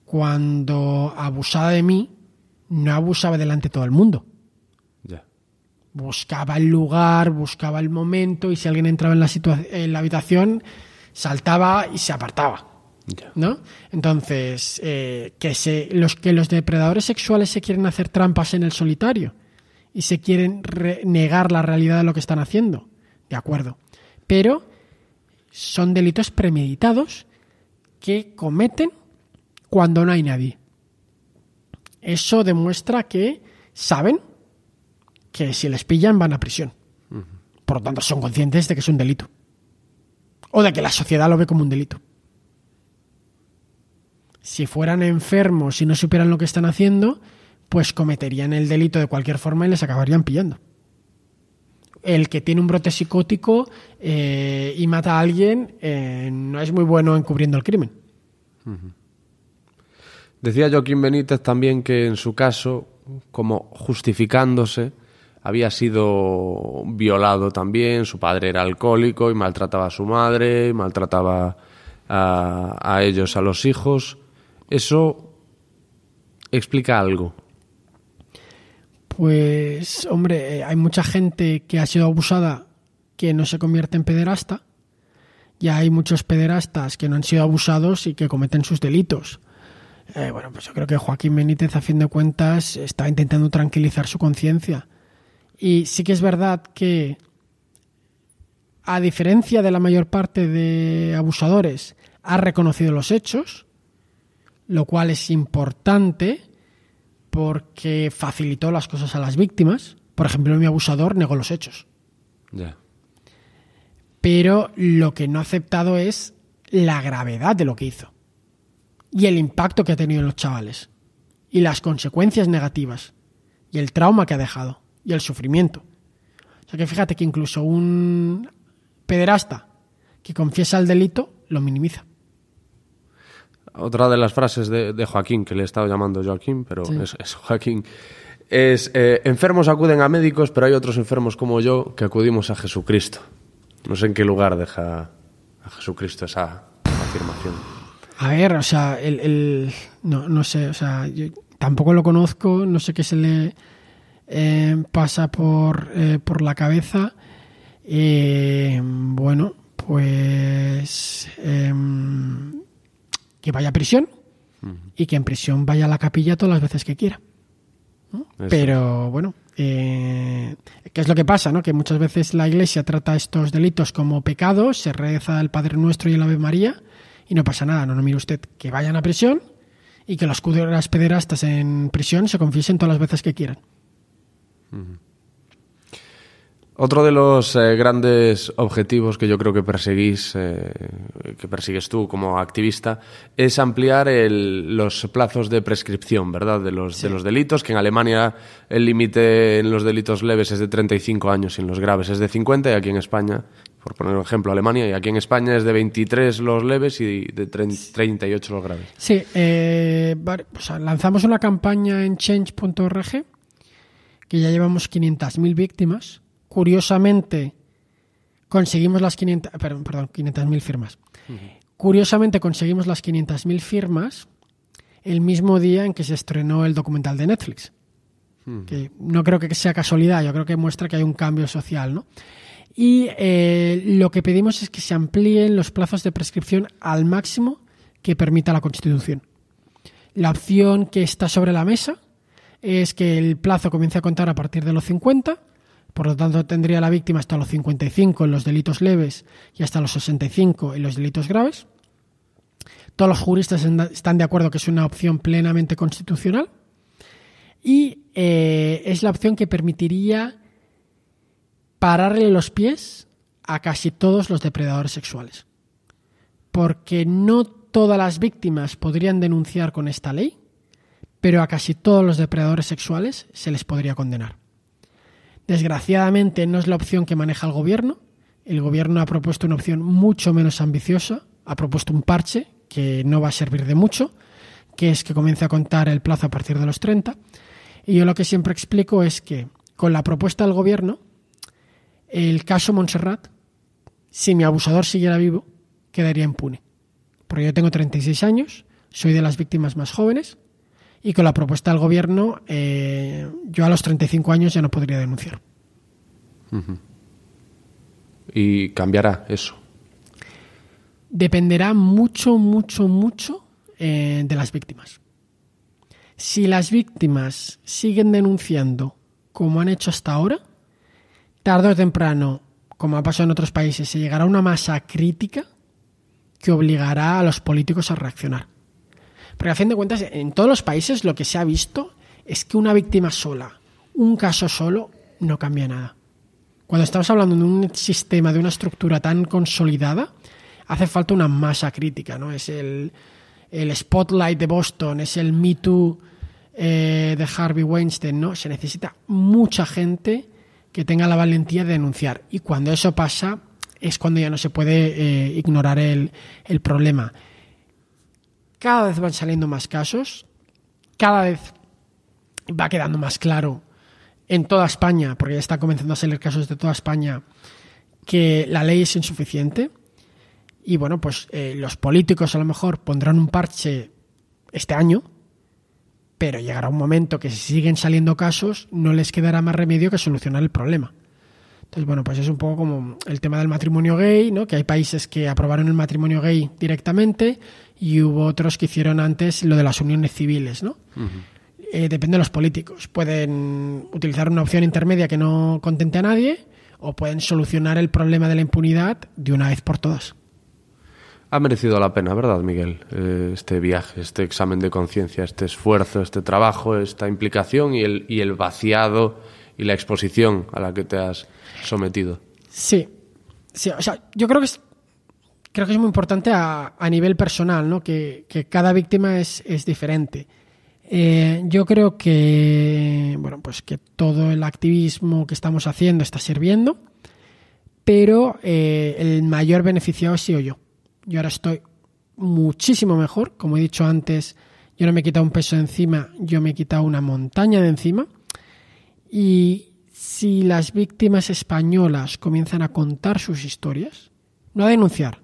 cuando abusaba de mí, no abusaba delante de todo el mundo. Buscaba el lugar, buscaba el momento, y si alguien entraba en la habitación, saltaba y se apartaba, ¿no? Entonces, que los depredadores sexuales se quieren hacer trampas en el solitario y se quieren negar la realidad de lo que están haciendo, de acuerdo. Pero Son delitos premeditados que cometen cuando no hay nadie. Eso demuestra que saben que si les pillan van a prisión. Por lo tanto, son conscientes de que es un delito. O de que la sociedad lo ve como un delito. Si fueran enfermos y no supieran lo que están haciendo, pues cometerían el delito de cualquier forma y les acabarían pillando. El que tiene un brote psicótico y mata a alguien no es muy bueno encubriendo el crimen. Decía Joaquín Benítez también que en su caso, como justificándose, había sido violado también, su padre era alcohólico y maltrataba a su madre, maltrataba a ellos, a los hijos. ¿Eso explica algo? Pues, hombre, hay mucha gente que ha sido abusada que no se convierte en pederasta, y hay muchos pederastas que no han sido abusados y que cometen sus delitos. Bueno, pues yo creo que Joaquín Benítez, a fin de cuentas, está intentando tranquilizar su conciencia. Y sí que es verdad que, a diferencia de la mayor parte de abusadores, ha reconocido los hechos, lo cual es importante porque facilitó las cosas a las víctimas. Por ejemplo, mi abusador negó los hechos. Ya. Pero lo que no ha aceptado es la gravedad de lo que hizo y el impacto que ha tenido en los chavales y las consecuencias negativas y el trauma que ha dejado y el sufrimiento. O sea que fíjate que incluso un pederasta que confiesa el delito lo minimiza. Otra de las frases de Joaquín, que le he estado llamando Joaquín, pero sí, es Joaquín, es enfermos acuden a médicos, pero hay otros enfermos como yo que acudimos a Jesucristo. No sé en qué lugar deja a Jesucristo esa afirmación. A ver, o sea, no sé, o sea, yo tampoco lo conozco, no sé qué se le pasa por la cabeza. Bueno, pues que vaya a prisión y que en prisión vaya a la capilla todas las veces que quiera, ¿no? Pero bueno, ¿qué es lo que pasa, no? Que muchas veces la Iglesia trata estos delitos como pecados, se reza el Padre Nuestro y el Ave María y no pasa nada. No, mire usted, que vayan a prisión y que los curas pederastas en prisión se confiesen todas las veces que quieran. Otro de los grandes objetivos que yo creo que persigues tú como activista, es ampliar los plazos de prescripción, ¿verdad? De los delitos, que en Alemania el límite en los delitos leves es de 35 años y en los graves es de 50, y aquí en España, por poner un ejemplo, Alemania, y aquí en España es de 23 los leves y de 38 los graves. Sí, o sea, lanzamos una campaña en change.org que ya llevamos 500.000 víctimas. Curiosamente, conseguimos las 500.000 firmas. Curiosamente, conseguimos las 500.000 firmas el mismo día en que se estrenó el documental de Netflix. Que no creo que sea casualidad, yo creo que muestra que hay un cambio social, ¿no? Y lo que pedimos es que se amplíen los plazos de prescripción al máximo que permita la Constitución. La opción que está sobre la mesa es que el plazo comience a contar a partir de los 50. Por lo tanto, tendría la víctima hasta los 55 en los delitos leves y hasta los 65 en los delitos graves. Todos los juristas están de acuerdo que es una opción plenamente constitucional y es la opción que permitiría pararle los pies a casi todos los depredadores sexuales. Porque no todas las víctimas podrían denunciar con esta ley, pero a casi todos los depredadores sexuales se les podría condenar. Desgraciadamente no es la opción que maneja el gobierno. El gobierno ha propuesto una opción mucho menos ambiciosa. Ha propuesto un parche que no va a servir de mucho, que es que comience a contar el plazo a partir de los 30. Y yo lo que siempre explico es que con la propuesta del gobierno, el caso Montserrat, si mi abusador siguiera vivo, quedaría impune. Porque yo tengo 36 años, soy de las víctimas más jóvenes, y con la propuesta del gobierno, yo a los 35 años ya no podría denunciar. ¿Y cambiará eso? Dependerá mucho de las víctimas. Si las víctimas siguen denunciando como han hecho hasta ahora, tarde o temprano, como ha pasado en otros países, se llegará a una masa crítica que obligará a los políticos a reaccionar. Porque a fin de cuentas, en todos los países lo que se ha visto es que una víctima sola, un caso solo, no cambia nada. Cuando estamos hablando de un sistema, de una estructura tan consolidada, hace falta una masa crítica, ¿no? Es el Spotlight de Boston, es el Me Too de Harvey Weinstein, ¿no? Se necesita mucha gente que tenga la valentía de denunciar. Y cuando eso pasa, es cuando ya no se puede ignorar el problema. Cada vez van saliendo más casos, cada vez va quedando más claro en toda España, porque ya está comenzando a salir casos de toda España, que la ley es insuficiente. Y bueno, pues los políticos a lo mejor pondrán un parche este año, pero llegará un momento que si siguen saliendo casos no les quedará más remedio que solucionar el problema. Entonces, bueno, pues es un poco como el tema del matrimonio gay, ¿no? Que hay países que aprobaron el matrimonio gay directamente y hubo otros que hicieron antes lo de las uniones civiles, ¿no? Depende de los políticos. Pueden utilizar una opción intermedia que no contente a nadie o pueden solucionar el problema de la impunidad de una vez por todas. Ha merecido la pena, ¿verdad, Miguel? Este viaje, este examen de conciencia, este esfuerzo, este trabajo, esta implicación y el vaciado y la exposición a la que te has sometido. Sí, o sea, yo creo que es muy importante a nivel personal, ¿no? Que cada víctima es diferente. Yo creo que, bueno, pues que todo el activismo que estamos haciendo está sirviendo, pero el mayor beneficiado ha sido yo. Yo ahora estoy muchísimo mejor. Como he dicho antes, yo no me he quitado un peso de encima, yo me he quitado una montaña de encima. Y si las víctimas españolas comienzan a contar sus historias, no a denunciar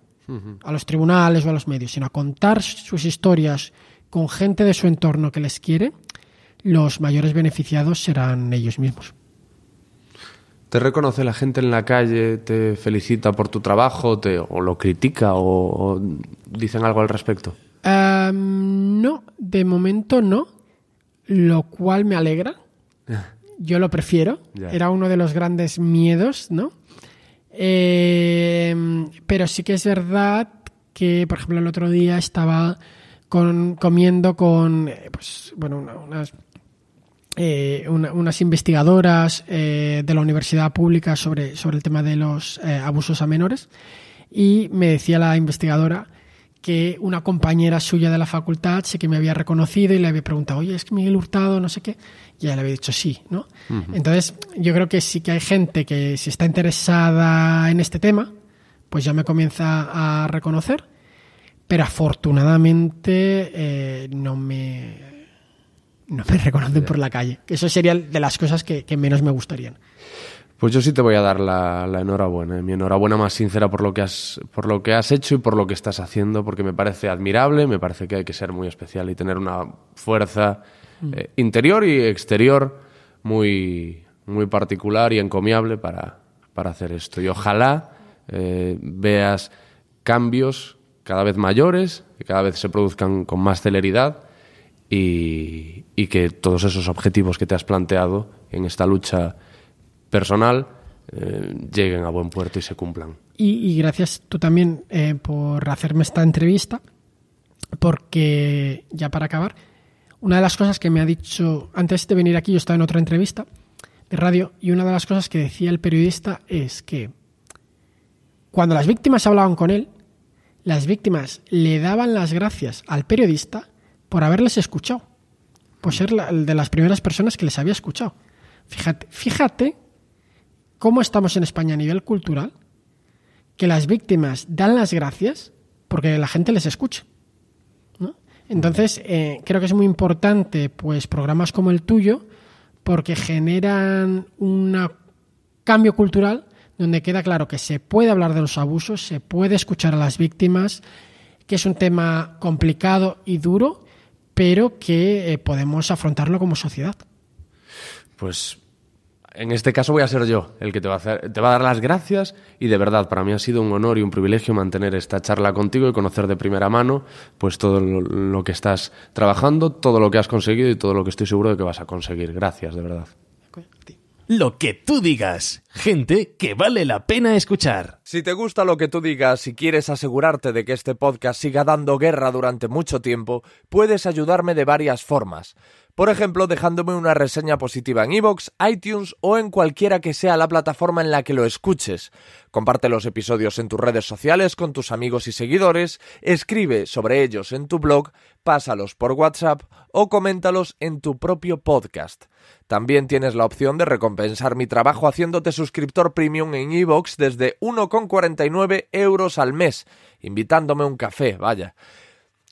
a los tribunales o a los medios, sino a contar sus historias con gente de su entorno que les quiere, los mayores beneficiados serán ellos mismos. ¿Te reconoce la gente en la calle, te felicita por tu trabajo, o lo critica o dicen algo al respecto? No, de momento no, lo cual me alegra. Yo lo prefiero. Ya. Era uno de los grandes miedos, ¿no? Pero sí que es verdad que, por ejemplo, el otro día estaba comiendo con unas investigadoras de la universidad pública sobre el tema de los abusos a menores, y me decía la investigadora que una compañera suya de la facultad sí que me había reconocido y le había preguntado, oye, es que Miguel Hurtado, no sé qué, y ella le había dicho sí, ¿no? Uh-huh. Entonces, yo creo que sí que hay gente que si está interesada en este tema, pues ya me comienza a reconocer, pero afortunadamente no me reconocen por la calle. Eso sería de las cosas que menos me gustarían. Pues yo sí te voy a dar la enhorabuena. Mi enhorabuena más sincera por lo que has hecho y por lo que estás haciendo, porque me parece admirable, me parece que hay que ser muy especial y tener una fuerza interior y exterior muy, muy particular y encomiable para hacer esto. Y ojalá veas cambios cada vez mayores, que cada vez se produzcan con más celeridad y que todos esos objetivos que te has planteado en esta lucha personal lleguen a buen puerto y se cumplan. Y gracias tú también por hacerme esta entrevista, porque ya para acabar, una de las cosas que me ha dicho antes de venir aquí, yo estaba en otra entrevista de radio, y una de las cosas que decía el periodista es que cuando las víctimas hablaban con él, las víctimas le daban las gracias al periodista por haberles escuchado, por ser de las primeras personas que les había escuchado. Fíjate cómo estamos en España a nivel cultural, que las víctimas dan las gracias porque la gente les escucha, ¿no? Entonces, creo que es muy importante pues programas como el tuyo, porque generan un cambio cultural donde queda claro que se puede hablar de los abusos, se puede escuchar a las víctimas, que es un tema complicado y duro, pero que podemos afrontarlo como sociedad. Pues en este caso voy a ser yo el que te va a dar las gracias, y de verdad para mí ha sido un honor y un privilegio mantener esta charla contigo y conocer de primera mano pues todo lo que estás trabajando, todo lo que has conseguido y todo lo que estoy seguro de que vas a conseguir. Gracias, de verdad. Lo que tú digas. Gente que vale la pena escuchar. Si te gusta lo que tú digas y quieres asegurarte de que este podcast siga dando guerra durante mucho tiempo, puedes ayudarme de varias formas. Por ejemplo, dejándome una reseña positiva en iVoox, iTunes o en cualquiera que sea la plataforma en la que lo escuches. Comparte los episodios en tus redes sociales con tus amigos y seguidores, escribe sobre ellos en tu blog, pásalos por WhatsApp o coméntalos en tu propio podcast. También tienes la opción de recompensar mi trabajo haciéndote suscriptor premium en iVoox desde 1,49 € al mes, invitándome un café, vaya.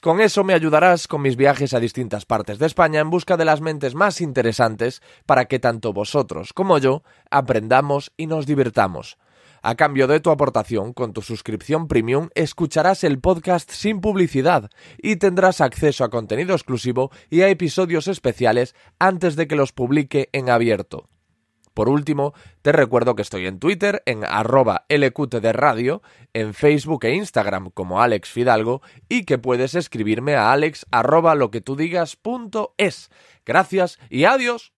Con eso me ayudarás con mis viajes a distintas partes de España en busca de las mentes más interesantes para que tanto vosotros como yo aprendamos y nos divirtamos. A cambio de tu aportación, con tu suscripción premium, escucharás el podcast sin publicidad y tendrás acceso a contenido exclusivo y a episodios especiales antes de que los publique en abierto. Por último, te recuerdo que estoy en Twitter, en @LQTDRadio, en Facebook e Instagram como Alex Fidalgo y que puedes escribirme a alex@loquetudigas.es. Gracias y adiós.